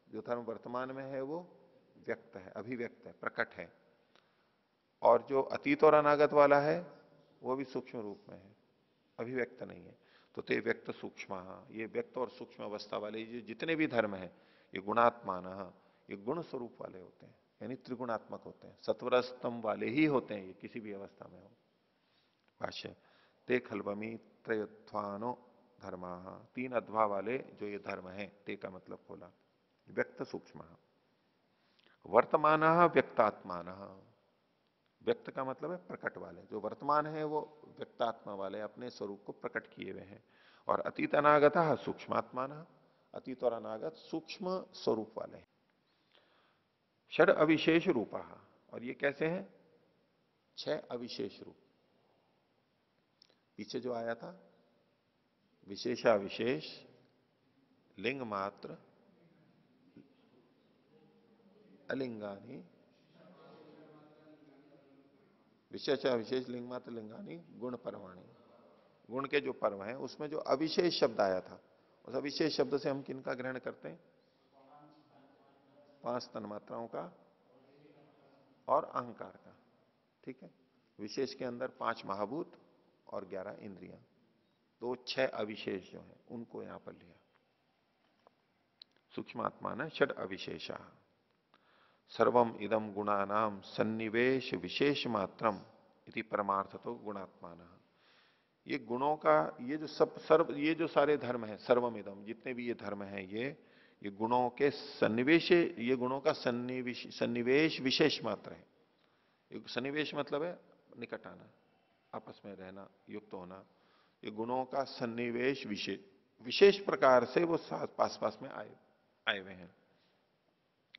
जो धर्म वर्तमान में है वो व्यक्त है, अभिव्यक्त है, प्रकट है, और जो अतीत और अनागत वाला है वो भी सूक्ष्म रूप में है, अभिव्यक्त नहीं है। तो ते व्यक्त सूक्ष्म, ये व्यक्त और सूक्ष्म अवस्था वाले ये जितने भी धर्म हैं, ये गुणात्मान, ये गुण स्वरूप वाले होते हैं, यानी त्रिगुणात्मक होते हैं, सत्वर स्तंभ वाले ही होते हैं, ये किसी भी अवस्था में हो। भाष्य, ते खलवमी त्रयध्वानो धर्मा, तीन अध्वा वाले जो ये धर्म है, ते का मतलब खोला, व्यक्त सूक्ष्म, वर्तमान व्यक्तात्मान, व्यक्त का मतलब है प्रकट वाले, जो वर्तमान है वो व्यक्तात्मा वाले, अपने स्वरूप को प्रकट किए हुए हैं। और अतीत अनागत सूक्ष्मात्मान, अतीत और अनागत सूक्ष्म स्वरूप वाले हैं। षड अविशेष रूपा, और ये कैसे हैं? 6 अविशेष रूप। पीछे जो आया था विशेषा विशेष, लिंग मात्र, अलिंगानी, विशेषा विशेष, लिंग मात्र, लिंगानी, गुण परमाणी, गुण के जो पर्व हैं उसमें जो अविशेष शब्द आया था, उस अविशेष शब्द से हम किनका ग्रहण करते हैं? 5 तन्मात्राओं का और अहंकार का। ठीक है, विशेष के अंदर 5 महाभूत और 11 इंद्रियां, तो 6 अविशेष जो हैं उनको यहां पर लिया। सूक्ष्मात्मा न षड अविशेषा, सर्वम इदम गुणानाम सन्निवेश विशेष मात्रम इति परमार्थ तो गुणात्मान। ये गुणों का, ये जो सब सर्व, ये जो सारे धर्म हैं, सर्वम इदम, जितने भी ये धर्म हैं, ये गुणों के सन्निवेश, ये गुणों का सन्निवेश विशेष मात्र है। ये सन्निवेश मतलब है निकट आना, आपस में रहना, युक्त होना। ये गुणों का सन्निवेश विशेष, विशेष प्रकार से वो पास पास में आए हुए हैं।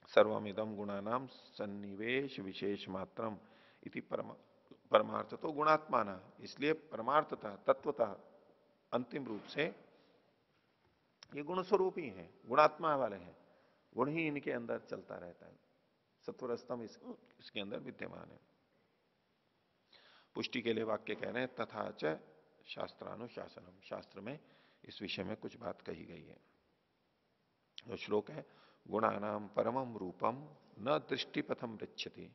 सर्वमिदम गुणानाम सन्निवेश विशेष मात्रम इति परमार्थ तो गुणात्माना, इसलिए परमार्थतः, तत्वतः, अंतिम रूप से ये गुण स्वरूप ही है, गुणात्मा वाले हैं, गुण ही इनके अंदर चलता रहता है, सत्वर स्तंभ इसके अंदर विद्यमान है। पुष्टि के लिए वाक्य कह रहे हैं, तथा च शास्त्रानुशासनम, शास्त्र में इस विषय में कुछ बात कही गई है। जो श्लोक है, गुणानाम परमम रूपम न दृष्टिपथम गच्छति,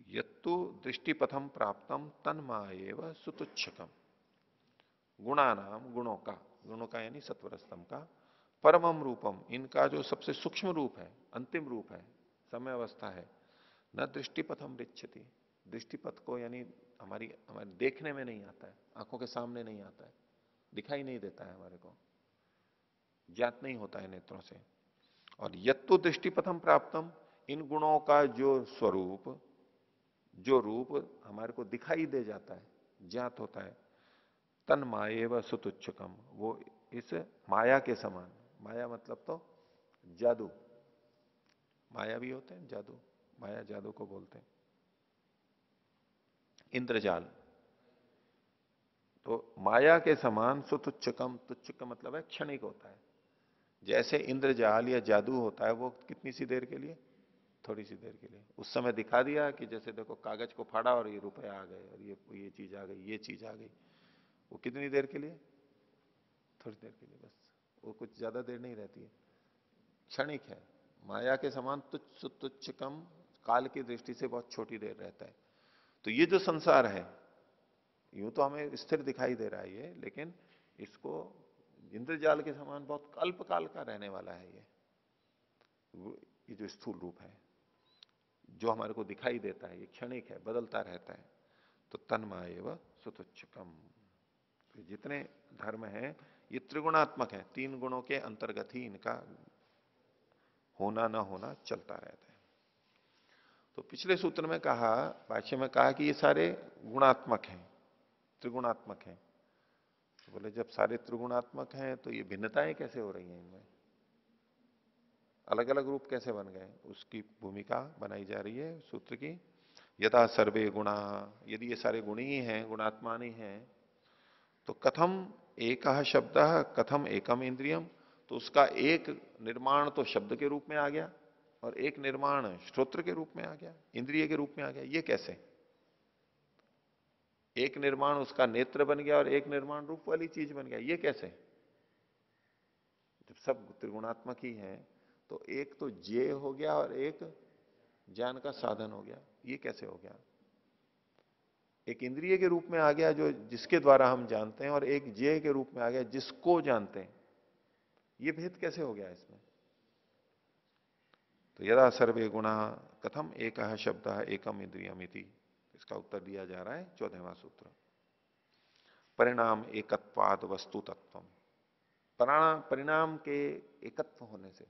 यत्तु दृष्टिपथम प्राप्तम तन्माएव सुतुच्छकम। गुणानाम, गुणों का, गुणों का यानी सत्वर स्तंभ का, परमम रूपम, इनका जो सबसे सूक्ष्म रूप है, अंतिम रूप है, समय अवस्था है, न दृष्टिपथम गच्छति, दृष्टिपथ को यानी हमारे देखने में नहीं आता है, आंखों के सामने नहीं आता है, दिखाई नहीं देता है, हमारे को ज्ञात नहीं होता है नेत्रों से। और यत्तु दृष्टिपथम प्राप्तम, इन गुणों का जो स्वरूप, जो रूप हमारे को दिखाई दे जाता है, ज्ञात होता है, तन माएव सुतुच्छकम, वो इस माया के समान, माया मतलब तो जादू, माया भी होते हैं जादू, माया जादू को बोलते हैं, इंद्रजाल, तो माया के समान सुतुच्छकम, तुच्छ का मतलब है क्षणिक होता है। जैसे इंद्रजाल या जादू होता है वो कितनी सी देर के लिए, थोड़ी सी देर के लिए, उस समय दिखा दिया कि जैसे देखो कागज को फाड़ा और ये रुपए आ गए, और ये चीज आ गई, ये चीज आ गई, वो कितनी देर के लिए, थोड़ी देर के लिए बस, वो कुछ ज्यादा देर नहीं रहती है, क्षणिक है, माया के समान तुच्छ कम, काल की दृष्टि से बहुत छोटी देर रहता है। तो ये जो संसार है, यूं तो हमें स्थिर दिखाई दे रहा है ये, लेकिन इसको इंद्रजाल के समान बहुत अल्प काल का रहने वाला है ये जो स्थूल रूप है, जो हमारे को दिखाई देता है, ये क्षणिक है, बदलता रहता है। तो तन्माएव सुतुच्छकम, तो जितने धर्म हैं ये त्रिगुणात्मक है, 3 गुणों के अंतर्गत ही इनका होना ना होना चलता रहता है। तो पिछले सूत्र में कहा, भाष्य में कहा कि ये सारे गुणात्मक हैं, त्रिगुणात्मक हैं। तो बोले जब सारे त्रिगुणात्मक हैं तो ये भिन्नताएं कैसे हो रही हैं, इनमें अलग अलग रूप कैसे बन गए, उसकी भूमिका बनाई जा रही है सूत्र की। यथा सर्वे गुणा, यदि ये सारे गुण ही हैं, गुणात्मान ही हैं, तो कथम एक शब्द, कथम एकम इंद्रियम, तो उसका एक निर्माण तो शब्द के रूप में आ गया और एक निर्माण श्रोत्र के रूप में आ गया, इंद्रिय के रूप में आ गया। ये कैसे? एक निर्माण उसका नेत्र बन गया और एक निर्माण रूप वाली चीज बन गया, ये कैसे? जब सब त्रिगुणात्मक ही है तो एक तो ज्ञेय हो गया और एक ज्ञान का साधन हो गया, ये कैसे हो गया? एक इंद्रिय के रूप में आ गया जो जिसके द्वारा हम जानते हैं, और एक ज्ञेय के रूप में आ गया जिसको जानते हैं, ये भेद कैसे हो गया इसमें? तो यदा सर्वे गुणा कथम एक शब्द एकम इंद्रियमिति, इसका उत्तर दिया जा रहा है 14वां सूत्र। परिणाम एकत्वाद वस्तु तत्व, परिणाम के एकत्व होने से,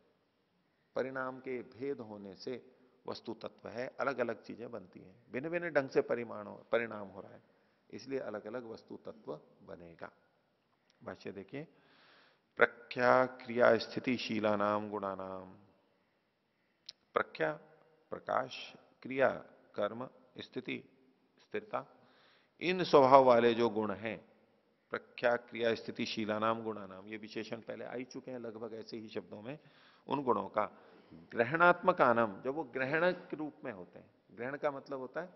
परिणाम के भेद होने से वस्तु तत्व है, अलग अलग चीजें बनती हैं, भिन्न भिन्न ढंग से परिणाम हो रहा है, इसलिए अलग अलग वस्तु तत्व बनेगा। भाष्य देखिए, प्रख्या क्रिया स्थिति शीला नाम गुणा नाम, प्रख्या प्रकाश, क्रिया कर्म, स्थिति स्थिरता, इन स्वभाव वाले जो गुण हैं, प्रख्या क्रिया स्थिति शीला नाम गुणा नाम, ये विशेषण पहले आ ही चुके हैं लगभग ऐसे ही शब्दों में। उन गुणों का ग्रहणात्मक आनम, जब वो ग्रहण के रूप में होते हैं, ग्रहण का मतलब होता है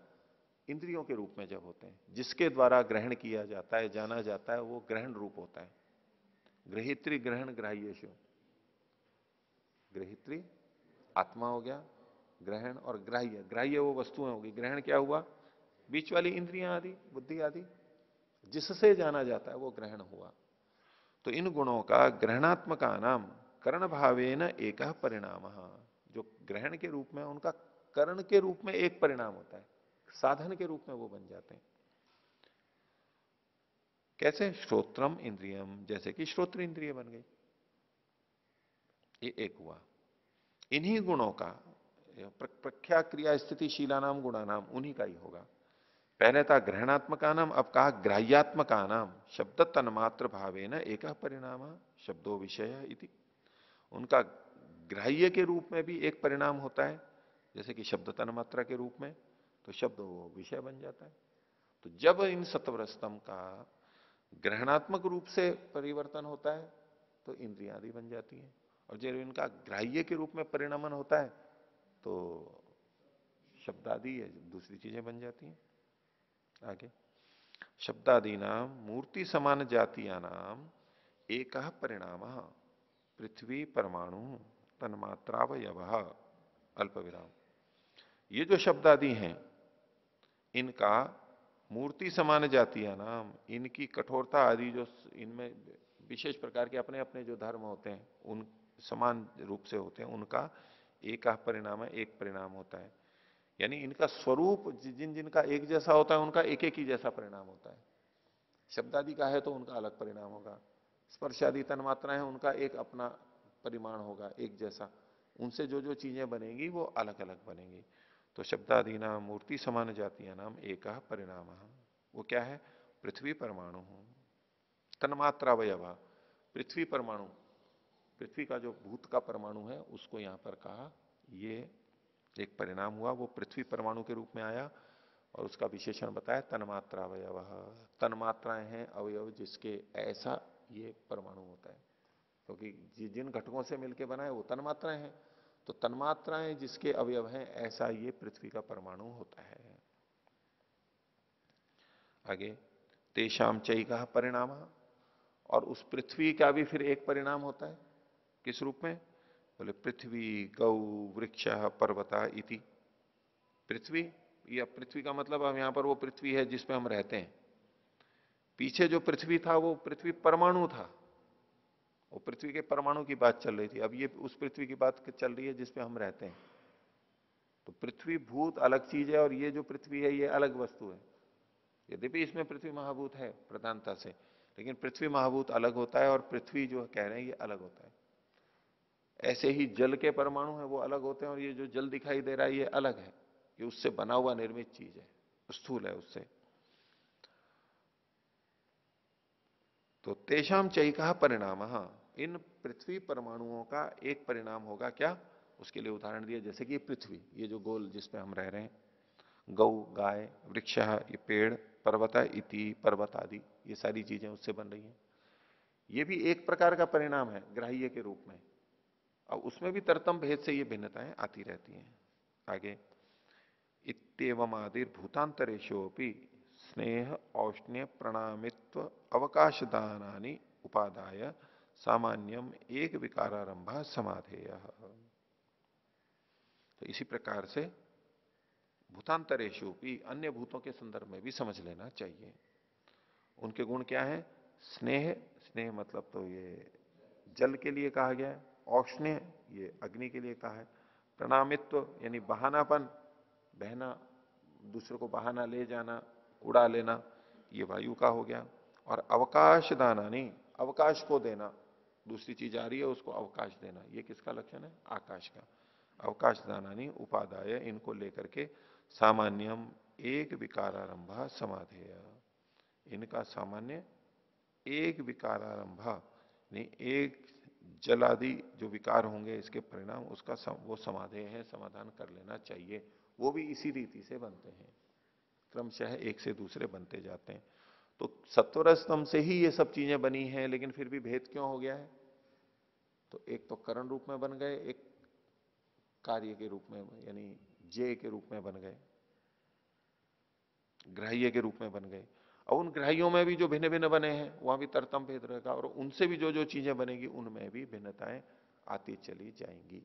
इंद्रियों के रूप में जब होते हैं, जिसके द्वारा ग्रहण किया जाता है, जाना जाता है, वो ग्रहण रूप होता है। गृहित्री ग्रहण ग्राह्यशु, गृहित्री आत्मा हो गया, ग्रहण और ग्राह्य, ग्राह्य वो वस्तुएं होगी, ग्रहण क्या हुआ? बीच वाली इंद्रियां आदि, बुद्धि आदि, जिससे जाना जाता है वो ग्रहण हुआ। तो इन गुणों का ग्रहणात्मका नाम करण भावेन एक परिणाम, जो ग्रहण के रूप में, उनका करण के रूप में एक परिणाम होता है, साधन के रूप में वो बन जाते हैं। कैसे? श्रोत्रम इंद्रियम, जैसे कि श्रोत्र इंद्रिय बन गई, ये एक हुआ। इन्हीं गुणों का प्रख्या क्रिया स्थिति शीला नाम गुणा नाम, उन्हीं का ही होगा। पहले था ग्रहणात्मका नाम, अब कहा ग्राह्यात्मका नाम, शब्द तन्मात्र भावे न एक परिणाम शब्दों विषय इति, उनका ग्राह्य के रूप में भी एक परिणाम होता है, जैसे कि शब्द तन्मात्रा के रूप में, तो शब्द वो विषय बन जाता है। तो जब इन सत्वरस्तम का ग्रहणात्मक रूप से परिवर्तन होता है तो इंद्रियां आदि बन जाती हैं, और जब इनका ग्राह्य के रूप में परिणमन होता है तो शब्द आदि दूसरी चीजें बन जाती हैं। आगे, शब्दादि नाम मूर्ति समान जातिया नाम एक परिणाम पृथ्वी परमाणु तन्मात्रावयव अल्प विराम, ये जो शब्दादि हैं इनका मूर्ति समान जातिया नाम, इनकी कठोरता आदि जो इनमें विशेष प्रकार के अपने अपने जो धर्म होते हैं उन समान रूप से होते हैं, उनका एक परिणाम है, एक परिणाम होता है। यानी इनका स्वरूप जिन जिनका एक जैसा होता है उनका एक एक ही जैसा परिणाम होता है। शब्दादि का है तो उनका अलग परिणाम होगा, स्पर्शादि तन्मात्राएं हैं उनका एक अपना परिमाण होगा एक जैसा, उनसे जो जो चीजें बनेंगी वो अलग अलग बनेंगी। तो शब्दादि नाम मूर्ति समान जातिया नाम एक परिणाम, वो क्या है? पृथ्वी परमाणु, तन्मात्रावयव, पृथ्वी परमाणु, पृथ्वी का जो भूत का परमाणु है उसको यहां पर कहा, ये एक परिणाम हुआ, वो पृथ्वी परमाणु के रूप में आया, और उसका विशेषण बताया तन्मात्रावयव, तन्मात्राएं हैं अवयव जिसके ऐसा ये परमाणु होता है, क्योंकि जिन घटकों से मिलकर बना है वो तन्मात्राएं हैं, तो तन्मात्राएं जिसके अवयव हैं ऐसा ये पृथ्वी का परमाणु होता है। आगे, तेषाम चई का परिणाम, और उस पृथ्वी का भी फिर एक परिणाम होता है, किस रूप में? बोले पृथ्वी गौ वृक्ष पर्वता इति, पृथ्वी, या पृथ्वी का मतलब अब यहां पर वो पृथ्वी है जिसपे हम रहते हैं, पीछे जो पृथ्वी था वो पृथ्वी परमाणु था, वो पृथ्वी के परमाणु की बात चल रही थी, अब ये उस पृथ्वी की बात चल रही है जिसपे हम रहते हैं। तो पृथ्वी भूत अलग चीज है और ये जो पृथ्वी है ये अलग वस्तु है, यद्यपि इसमें पृथ्वी महाभूत है प्रधानता से, लेकिन पृथ्वी महाभूत अलग होता है और पृथ्वी जो कह रहे हैं ये अलग होता है। ऐसे ही जल के परमाणु है वो अलग होते हैं, और ये जो जल दिखाई दे रहा है ये अलग है, ये उससे बना हुआ निर्मित चीज है, स्थूल है उससे। तो तेषाम चैका परिणाम, इन पृथ्वी परमाणुओं का एक परिणाम होगा क्या, उसके लिए उदाहरण दिया, जैसे कि ये पृथ्वी, ये जो गोल जिसपे हम रह रहे हैं, गौ गाय, वृक्ष ये पेड़, पर्वत इति पर्वत आदि, ये सारी चीजें उससे बन रही हैं। ये भी एक प्रकार का परिणाम है ग्राह्य के रूप में। अब उसमें भी तरतम भेद से ये भिन्नताएं आती रहती हैं। आगे, इत्येवम आदिर भूतांतरेशोपि स्नेह औष्ण्य प्रणामित्व अवकाश दानानि उपादाय सामान्यम एक विकारारंभ समाधेय। तो इसी प्रकार से भूतांतरेशु भी, अन्य भूतों के संदर्भ में भी समझ लेना चाहिए। उनके गुण क्या है? स्नेह, स्नेह मतलब तो ये जल के लिए कहा गया है, औष्ण्य ये अग्नि के लिए कहा है, प्रणामित्व यानी बहानापन, बहना, दूसरे को बहाना ले जाना, उड़ा लेना, ये वायु का हो गया। और अवकाश दाना, नहीं अवकाश को देना, दूसरी चीज आ रही है उसको अवकाश देना, ये किसका लक्षण है? आकाश का। अवकाश दानानी उपादाय, इनको लेकर के सामान्यम एक विकारारंभ समाधेय, इनका सामान्य एक विकारारंभ, नहीं एक जलादि जो विकार होंगे इसके परिणाम, उसका वो समाधेय है, समाधान कर लेना चाहिए। वो भी इसी रीति से बनते हैं, क्रमशः एक से दूसरे बनते जाते हैं। तो सत्वर स्तंभ से ही ये सब चीजें बनी हैं, लेकिन फिर भी भेद क्यों हो गया है? तो एक तो करण रूप में बन गए, एक कार्य के रूप में यानी जय के रूप में बन गए, ग्राह्य के रूप में बन गए। और उन ग्राह्यों में भी जो भिन्न भिन्न बने हैं वहां भी तरतम भेद रहेगा, और उनसे भी जो जो चीजें बनेगी उनमें भी भिन्नताएं आती चली जाएंगी।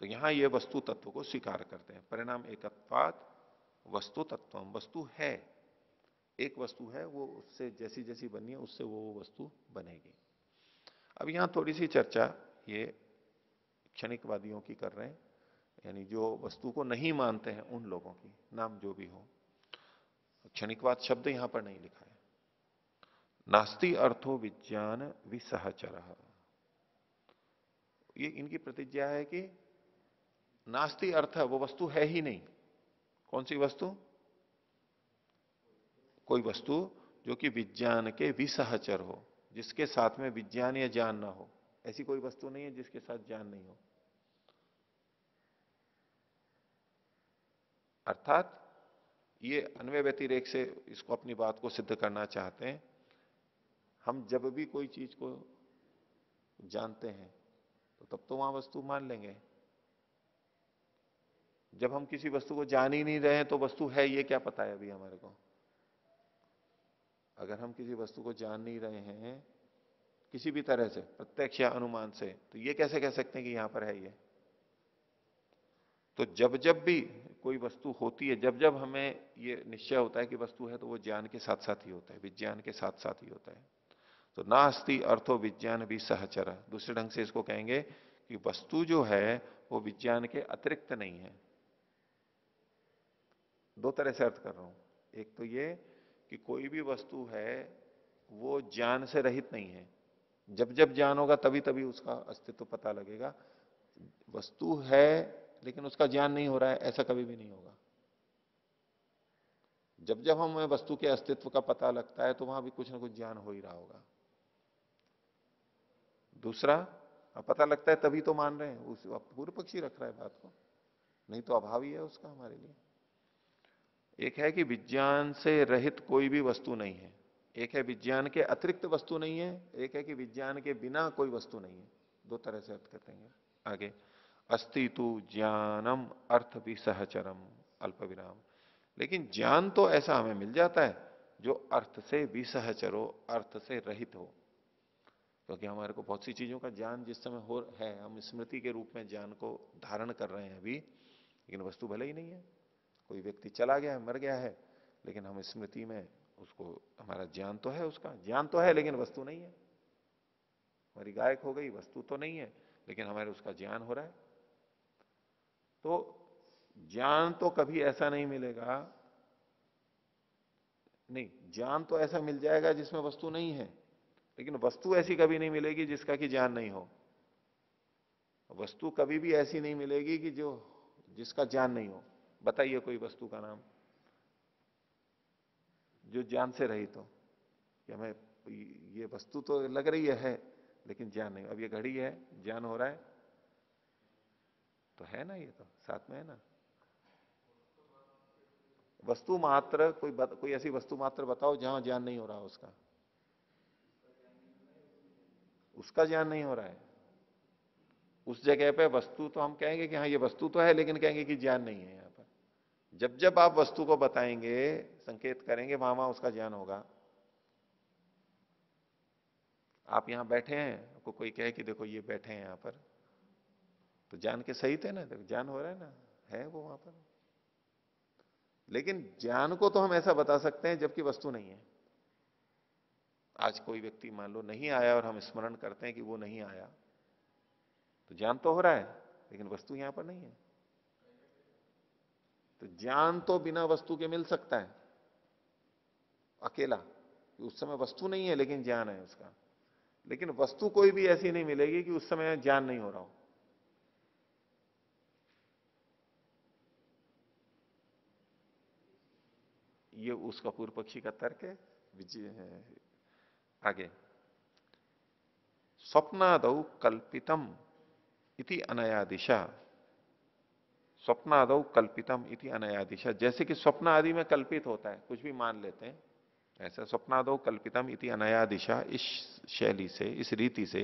तो यहां ये वस्तु तत्व को स्वीकार करते हैं। परिणाम एकत्वात् वस्तु तत्व, वस्तु है, एक वस्तु है, वो उससे जैसी जैसी बनी है उससे वो वस्तु बनेगी। अब यहां थोड़ी सी चर्चा ये क्षणिकवादियों की कर रहे हैं, यानी जो वस्तु को नहीं मानते हैं उन लोगों की, नाम जो भी हो। क्षणिकवाद शब्द यहां पर नहीं लिखा है। नास्ति अर्थो विज्ञान विसहचर, ये इनकी प्रतिज्ञा है कि नास्ति अर्थ, वो वस्तु है ही नहीं। कौन सी वस्तु? कोई वस्तु जो कि विज्ञान के विसहचर हो, जिसके साथ में विज्ञान या ज्ञान ना हो, ऐसी कोई वस्तु नहीं है जिसके साथ ज्ञान नहीं हो। अर्थात ये अन्वय व्यतिरेक से इसको अपनी बात को सिद्ध करना चाहते हैं। हम जब भी कोई चीज को जानते हैं तो तब तो वहां वस्तु मान लेंगे। जब हम किसी वस्तु को जान ही नहीं रहे हैं तो वस्तु है ये क्या पता है अभी हमारे को? अगर हम किसी वस्तु को जान नहीं रहे हैं किसी भी तरह से, प्रत्यक्ष या अनुमान से, तो ये कैसे कह सकते हैं कि यहां पर है ये? तो जब जब भी कोई वस्तु होती है, जब जब हमें ये निश्चय होता है कि वस्तु है, तो वो ज्ञान के साथ साथ ही होता है, विज्ञान के साथ साथ ही होता है। तो नास्ति अर्थो विज्ञान भी सहचर, दूसरे ढंग से इसको कहेंगे कि वस्तु जो है वो विज्ञान के अतिरिक्त नहीं है। दो तरह से अर्थ कर रहा हूं। एक तो ये कि कोई भी वस्तु है वो ज्ञान से रहित नहीं है, जब जब ज्ञान होगा तभी तभी उसका अस्तित्व पता लगेगा। वस्तु है लेकिन उसका ज्ञान नहीं हो रहा है, ऐसा कभी भी नहीं होगा। जब जब हमें वस्तु के अस्तित्व का पता लगता है तो वहां भी कुछ ना कुछ ज्ञान हो ही रहा होगा। दूसरा, पता लगता है तभी तो मान रहे हैं, उस पूर्व पक्षी रख रहा है बात को, नहीं तो अभाव ही है उसका हमारे लिए। एक है कि विज्ञान से रहित कोई भी वस्तु नहीं है, एक है विज्ञान के अतिरिक्त वस्तु नहीं है, एक है कि विज्ञान के बिना कोई वस्तु नहीं है। दो तरह से अर्थ करते हैं। आगे, अस्ति तु ज्ञानम अर्थ भी सहचरम अल्प विराम, लेकिन ज्ञान तो ऐसा हमें मिल जाता है जो अर्थ से विसहचर हो, अर्थ से रहित हो। क्योंकि हमारे को बहुत सी चीजों का ज्ञान जिस समय हो है, हम स्मृति के रूप में ज्ञान को धारण कर रहे हैं अभी, लेकिन वस्तु भले ही नहीं है। कोई व्यक्ति चला गया है, मर गया है, लेकिन हम स्मृति में उसको, हमारा ज्ञान तो है, उसका ज्ञान तो है लेकिन वस्तु नहीं है। हमारी गायक हो गई, वस्तु तो नहीं है लेकिन हमारे उसका ज्ञान हो रहा है। तो ज्ञान तो कभी ऐसा नहीं मिलेगा, नहीं, ज्ञान तो ऐसा मिल जाएगा जिसमें वस्तु नहीं है, लेकिन वस्तु ऐसी कभी नहीं मिलेगी जिसका कि ज्ञान नहीं हो। वस्तु कभी भी ऐसी नहीं मिलेगी कि जो जिसका ज्ञान नहीं हो। बताइए कोई वस्तु का नाम जो ज्ञान से रहित हो, कि हमें ये वस्तु तो लग रही है लेकिन ज्ञान नहीं। अब ये घड़ी है, ज्ञान हो रहा है तो है ना, ये तो साथ में है ना। वस्तु मात्र कोई ऐसी वस्तु मात्र बताओ जहां ज्ञान नहीं हो रहा उसका। उसका ज्ञान नहीं हो रहा है। उस जगह पे वस्तु तो हम कहेंगे कि हाँ ये वस्तु तो है, लेकिन कहेंगे कि ज्ञान नहीं है यहां पर। जब जब आप वस्तु को बताएंगे, संकेत करेंगे, वहां वहां उसका ज्ञान होगा। आप यहां बैठे हैं, आपको कोई कहे कि देखो ये बैठे हैं यहां पर, तो ज्ञान के सही थे ना, देखो ज्ञान हो रहा है ना, है वो वहां पर। लेकिन ज्ञान को तो हम ऐसा बता सकते हैं जबकि वस्तु नहीं है। आज कोई व्यक्ति मान लो नहीं आया और हम स्मरण करते हैं कि वो नहीं आया, तो ज्ञान तो हो रहा है लेकिन वस्तु यहां पर नहीं है। तो ज्ञान तो बिना वस्तु के मिल सकता है अकेला, उस समय वस्तु नहीं है लेकिन ज्ञान है उसका। लेकिन वस्तु कोई भी ऐसी नहीं मिलेगी कि उस समय ज्ञान नहीं हो रहा हो। ये उसका पूर्व पक्षी का तर्क है। विजय है आगे, स्वप्नादौ कल्पितम इति अनया दिशा। स्वप्नादौ कल्पितम इति अनया दिशा, जैसे कि स्वप्न आदि में कल्पित होता है, कुछ भी मान लेते हैं ऐसा। स्वप्नादौ कल्पितम इति अनया दिशा, इस शैली से, इस रीति से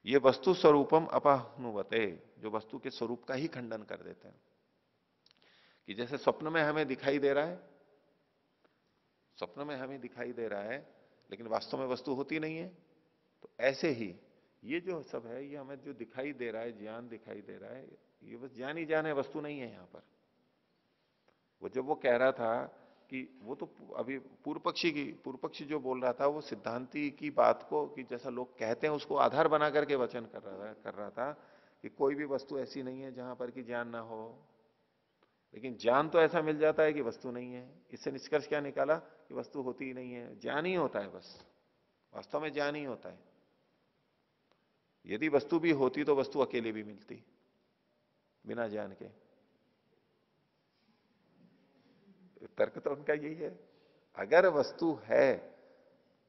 ये वस्तु स्वरूपम अपनुवते, जो वस्तु के स्वरूप का ही खंडन कर देते हैं। कि जैसे स्वप्न में हमें दिखाई दे रहा है, स्वप्न में हमें दिखाई दे रहा है लेकिन वास्तव में वस्तु होती नहीं है, तो ऐसे ही ये जो सब है, ये हमें जो दिखाई दे रहा है, ज्ञान दिखाई दे रहा है, ये बस ज्ञान ही ज्ञान है, वस्तु नहीं है यहां पर। वो जब वो कह रहा था कि वो तो अभी पूर्व पक्षी जो बोल रहा था, वो सिद्धांति की बात को, कि जैसा लोग कहते हैं उसको आधार बना करके वचन कर रहा था कि कोई भी वस्तु ऐसी नहीं है जहां पर कि ज्ञान ना हो। लेकिन ज्ञान तो ऐसा मिल जाता है कि वस्तु नहीं है। इससे निष्कर्ष क्या निकाला कि वस्तु होती ही नहीं है, ज्ञान ही होता है बस। वास्तव में ज्ञान ही होता है। यदि वस्तु भी होती तो वस्तु अकेले भी मिलती बिना ज्ञान के। तर्क तो उनका यही है, अगर वस्तु है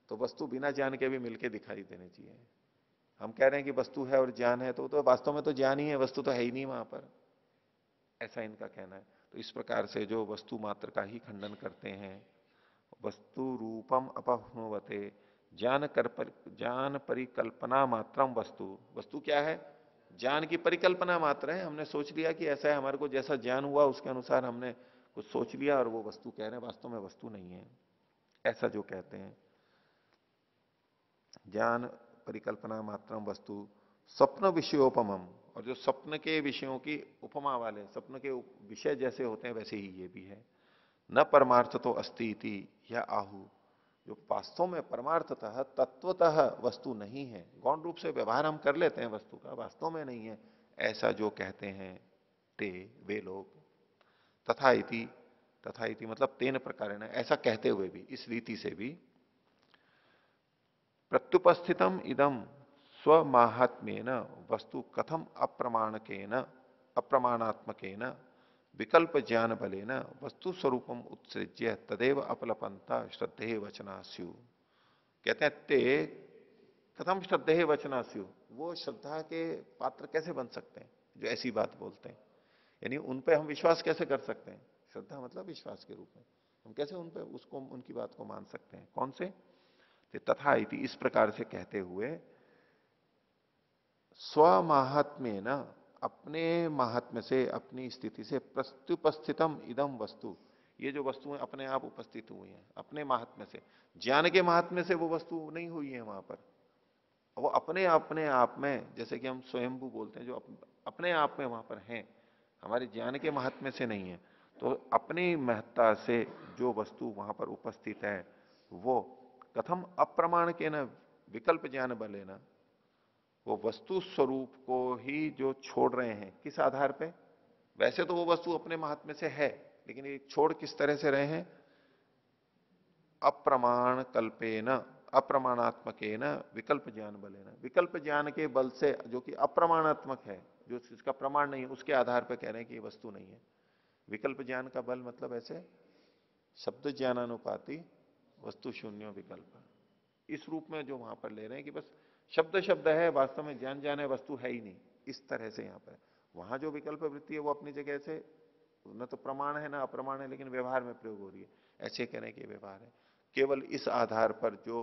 तो वस्तु बिना ज्ञान के भी मिलके दिखाई देनी चाहिए। हम कह रहे हैं कि वस्तु है और ज्ञान है, तो वास्तव में तो ज्ञान ही है, वस्तु तो है ही नहीं वहां पर, ऐसा इनका कहना है। तो इस प्रकार से जो वस्तु मात्र का ही खंडन करते हैं, वस्तु रूपम अपहुवते, ज्ञान परिकल्पना मात्रम वस्तु। वस्तु क्या है? ज्ञान की परिकल्पना मात्र है। हमने सोच लिया कि ऐसा है, हमारे को जैसा ज्ञान हुआ उसके अनुसार हमने कुछ सोच लिया और वो वस्तु कह रहे हैं, वास्तव में वस्तु नहीं है, ऐसा जो कहते हैं। ज्ञान परिकल्पना मात्रम वस्तु स्वप्न विषयोपमम, और जो स्वप्न के विषयों की उपमा वाले, स्वप्न के विषय जैसे होते हैं वैसे ही ये भी है। न परमार्थ तो अस्ति इति या आहु, जो वास्तव में परमार्थतः तत्वतः वस्तु नहीं है, गौण रूप से व्यवहार हम कर लेते हैं वस्तु का, वास्तव में नहीं है, ऐसा जो कहते हैं ते वे लोग। तथा इति मतलब तेन प्रकारेण, ऐसा कहते हुए भी, इस रीति से भी, प्रत्युपस्थितम इदम स्वमाहात्म्येन वस्तु कथम अप्रमाणात्मकेन विकल्प ज्ञान बलेन वस्तु स्वरूपम उत्सृज्य तदेव अपलपंता श्रद्धे वचनास्यु। कहते हैं ते कथम श्रद्धे वचनास्यु, वो श्रद्धा के पात्र कैसे बन सकते हैं जो ऐसी बात बोलते हैं, यानी उन पे हम विश्वास कैसे कर सकते हैं। श्रद्धा मतलब विश्वास के रूप में, हम कैसे उन पे उसको, उनकी बात को मान सकते हैं। कौन से? तथा इति, इस प्रकार से कहते हुए, स्वमाहात्म्य न, अपने महात्म्य से, अपनी स्थिति से, प्रत्युपस्थितम इदम वस्तु, ये जो वस्तुएं अपने आप उपस्थित हुई हैं अपने महात्म्य से, ज्ञान के महात्म्य से वो वस्तु नहीं हुई है वहां पर, वो अपने आप में, जैसे कि हम स्वयंभू बोलते हैं, जो अपने आप में वहां पर हैं, हमारे ज्ञान के महात्म्य से नहीं है। तो अपनी महत्ता से जो वस्तु वहां पर उपस्थित है, वो कथम अप्रमाण के न विकल्प ज्ञान बले ना, वो वस्तु स्वरूप को ही जो छोड़ रहे हैं, किस आधार पे? वैसे तो वो वस्तु अपने महात्म्य से है, लेकिन ये छोड़ किस तरह से रहे हैं? अप्रमाण कल्पेन, अप्रमाणात्मक न विकल्प ज्ञान बले न, विकल्प ज्ञान के बल से, जो कि अप्रमाणात्मक है, जो इसका प्रमाण नहीं है, उसके आधार पर कह रहे हैं कि ये वस्तु नहीं है। विकल्प ज्ञान का बल मतलब ऐसे शब्द ज्ञानानुपाति वस्तु शून्य विकल्प, इस रूप में जो वहां पर ले रहे हैं कि बस शब्द शब्द है, वास्तव में ज्ञान ज्ञान है, वस्तु है ही नहीं, इस तरह से यहां पर। वहां जो विकल्प वृत्ति है वो अपनी जगह से न तो प्रमाण है ना अप्रमाण है, लेकिन व्यवहार में प्रयोग हो रही है, ऐसे कहने के व्यवहार है। केवल इस आधार पर जो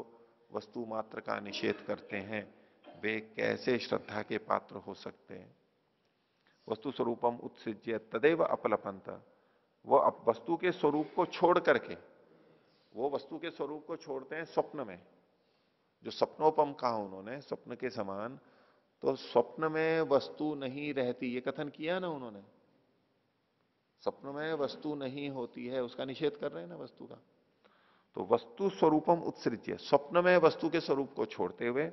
वस्तु मात्र का निषेध करते हैं वे कैसे श्रद्धा के पात्र हो सकते हैं। वस्तु स्वरूपम उत्सृज्य तदेव अपलपंत, वो वस्तु के स्वरूप को छोड़ करके, वो वस्तु के स्वरूप को छोड़ते हैं स्वप्न में, जो स्वप्नोपम कहा उन्होंने, स्वप्न के समान। तो स्वप्न में वस्तु नहीं रहती, ये कथन किया ना उन्होंने, स्वप्न में वस्तु नहीं होती है, उसका निषेध कर रहे हैं ना वस्तु का। तो वस्तु स्वरूपम उत्सृज्य, स्वप्न में वस्तु के स्वरूप को छोड़ते हुए,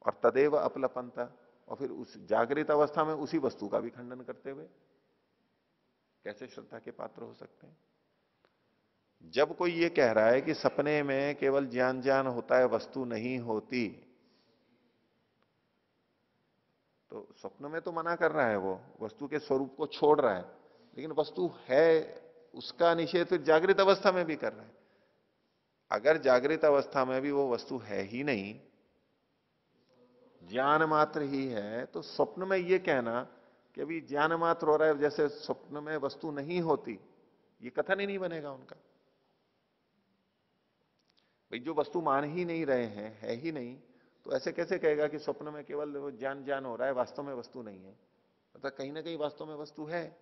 और तदेव अपलपंता, और फिर उस जागृत अवस्था में उसी वस्तु का भी खंडन करते हुए कैसे श्रद्धा के पात्र हो सकते हैं। जब कोई ये कह रहा है कि सपने में केवल ज्ञान ज्ञान होता है, वस्तु नहीं होती, तो स्वप्न में तो मना कर रहा है, वो वस्तु के स्वरूप को छोड़ रहा है, लेकिन वस्तु है उसका निषेध फिर जागृत अवस्था में भी कर रहा है। अगर जागृत अवस्था में भी वो वस्तु है ही नहीं, ज्ञान मात्र ही है, तो स्वप्न में ये कहना कि अभी ज्ञान मात्र हो रहा है, जैसे स्वप्न में वस्तु नहीं होती, ये कथन ही नहीं बनेगा उनका। भाई जो वस्तु मान ही नहीं रहे हैं, है ही नहीं, तो ऐसे कैसे कहेगा कि स्वप्न में केवल वो ज्ञान ज्ञान हो रहा है, वास्तव में वस्तु नहीं है। मतलब कहीं ना कहीं वास्तव में वस्तु है।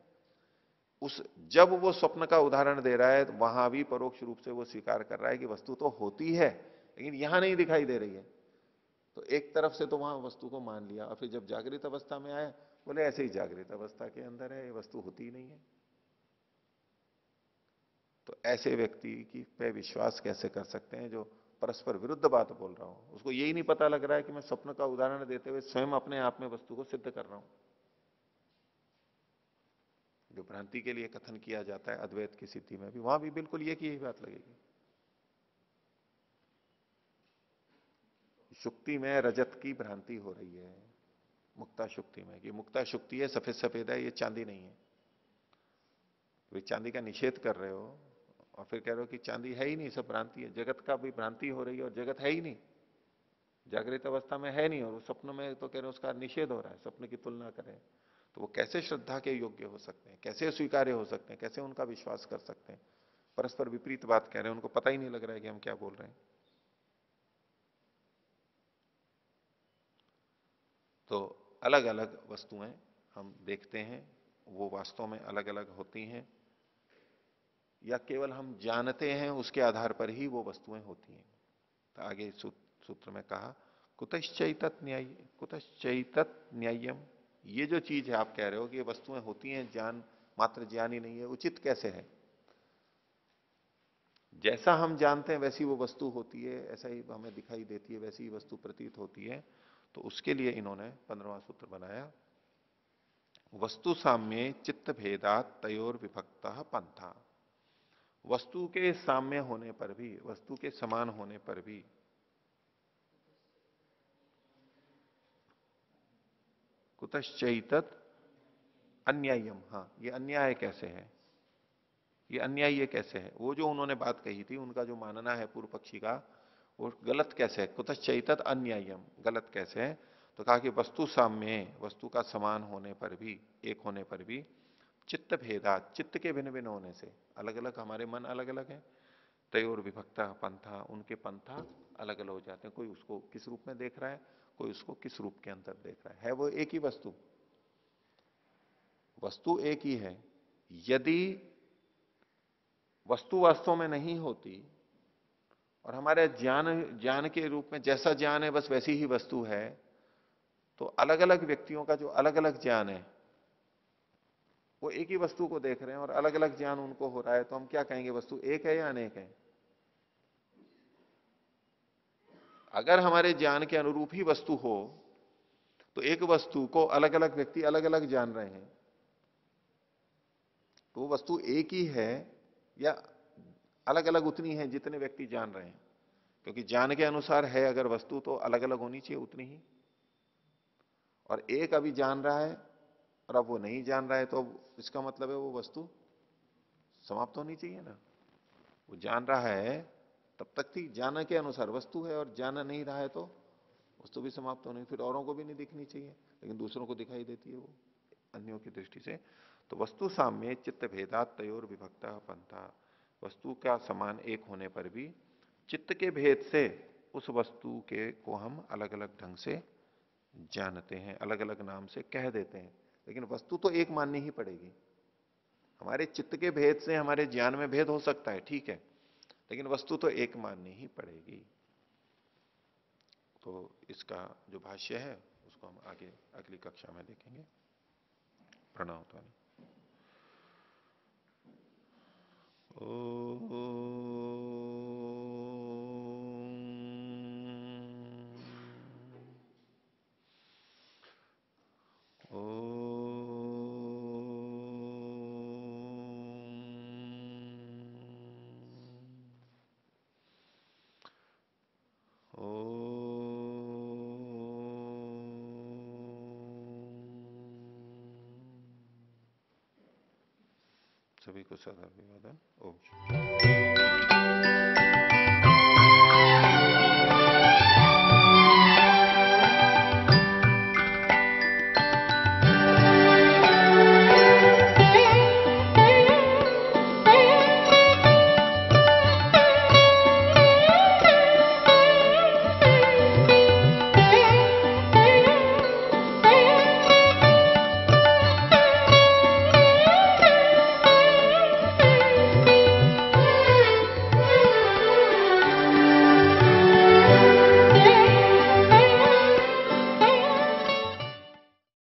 उस जब वो स्वप्न का उदाहरण दे रहा है, तो वहां भी परोक्ष रूप से वो स्वीकार कर रहा है कि वस्तु तो होती है, लेकिन यहां नहीं दिखाई दे रही है। तो एक तरफ से तो वहां वस्तु को मान लिया, और फिर जब जागृत अवस्था में आए, बोले ऐसे ही जागृत अवस्था के अंदर है, ये वस्तु होती ही नहीं है। तो ऐसे व्यक्ति की पे विश्वास कैसे कर सकते हैं जो परस्पर विरुद्ध बात बोल रहा हूं। उसको यही नहीं पता लग रहा है कि मैं स्वप्न का उदाहरण देते हुए स्वयं अपने आप में वस्तु को सिद्ध कर रहा हूं। जो भ्रांति के लिए कथन किया जाता है अद्वैत की स्थिति में भी, वहां भी बिल्कुल ये की यही बात लगेगी। शुक्ति में रजत की भ्रांति हो रही है, मुक्ता शुक्ति में, कि मुक्ता शुक्ति है, सफेद सफेद है, ये चांदी नहीं है। तो चांदी का निषेध कर रहे हो और फिर कह रहे हो कि चांदी है ही नहीं, सब भ्रांति है। जगत का भी भ्रांति हो रही है और जगत है ही नहीं, जागृत अवस्था में है नहीं, और स्वप्न में तो कह रहे हो उसका निषेध हो रहा है, स्वप्न की तुलना करें। तो वो कैसे श्रद्धा के योग्य हो सकते हैं, कैसे स्वीकार्य हो सकते हैं, कैसे उनका विश्वास कर सकते हैं। परस्पर विपरीत बात कह रहे हैं, उनको पता ही नहीं लग रहा है कि हम क्या बोल रहे हैं। तो अलग अलग वस्तुएं हम देखते हैं, वो वास्तव में अलग अलग होती हैं, या केवल हम जानते हैं उसके आधार पर ही वो वस्तुएं होती हैं। तो आगे सूत्र में कहा कुतश्चैतत न्याय, कुतश्चैतत न्याय्यम, ये जो चीज है आप कह रहे हो कि ये वस्तुएं होती हैं, ज्ञान मात्र ज्ञान ही नहीं है, उचित कैसे है। जैसा हम जानते हैं वैसी वो वस्तु होती है, ऐसा ही हमें दिखाई देती है, वैसी ही वस्तु प्रतीत होती है। तो उसके लिए इन्होंने 15वां सूत्र बनाया, वस्तु साम्ये चित्त भेदात तयोर विभक्ता पंथा। वस्तु के साम्य होने पर भी, वस्तु के समान होने पर भी, कुतश्चैतत अन्यायम, हाँ ये अन्याय कैसे है, ये अन्याय ये कैसे है। वो जो उन्होंने बात कही थी, उनका जो मानना है पूर्व पक्षी का, वो गलत कैसे है। कुतश्चैतत अन्यायम, गलत कैसे है। तो कहा कि वस्तु साम्य, वस्तु का समान होने पर भी, एक होने पर भी, चित्त भेदा, चित्त के भिन्न भिन्न होने से, अलग अलग हमारे मन अलग अलग है, तयोर विभक्ता पंथा, उनके पंथा अलग अलग हो जाते हैं। कोई उसको किस रूप में देख रहा है, कोई उसको किस रूप के अंदर देख रहा है वो एक ही वस्तु, वस्तु एक ही है। यदि वस्तु वास्तव में नहीं होती और हमारे ज्ञान ज्ञान के रूप में जैसा ज्ञान है बस वैसी ही वस्तु है, तो अलग अलग व्यक्तियों का जो अलग अलग ज्ञान है, वो एक ही वस्तु को देख रहे हैं और अलग अलग ज्ञान उनको हो रहा है, तो हम क्या कहेंगे, वस्तु एक है या अनेक है। अगर हमारे ज्ञान के अनुरूप ही वस्तु हो तो एक वस्तु को अलग अलग व्यक्ति अलग अलग जान रहे हैं, तो वो वस्तु एक ही है या अलग अलग उतनी है जितने व्यक्ति जान रहे हैं। क्योंकि ज्ञान के अनुसार है अगर वस्तु तो अलग अलग होनी चाहिए उतनी ही। और एक अभी जान रहा है और अब वो नहीं जान रहा है, तो इसका मतलब है वो वस्तु समाप्त होनी चाहिए ना। वो जान रहा है तब तक थी, ज्ञान के अनुसार वस्तु है, और जाना नहीं रहा है तो वस्तु भी समाप्त होनी, फिर औरों को भी नहीं दिखनी चाहिए, लेकिन दूसरों को दिखाई देती है वो अन्यों की दृष्टि से। तो वस्तु साम्य चित्त भेदात तयोर विभक्ता पंथा, वस्तु का समान एक होने पर भी चित्त के भेद से उस वस्तु के को हम अलग अलग ढंग से जानते हैं, अलग अलग नाम से कह देते हैं, लेकिन वस्तु तो एक माननी ही पड़ेगी। हमारे चित्त के भेद से हमारे ज्ञान में भेद हो सकता है, ठीक है, लेकिन वस्तु तो एक माननी ही पड़ेगी। तो इसका जो भाष्य है उसको हम आगे अगली कक्षा में देखेंगे। प्रणव ध्वनि। सभी को सदा अभिवादन। ओम।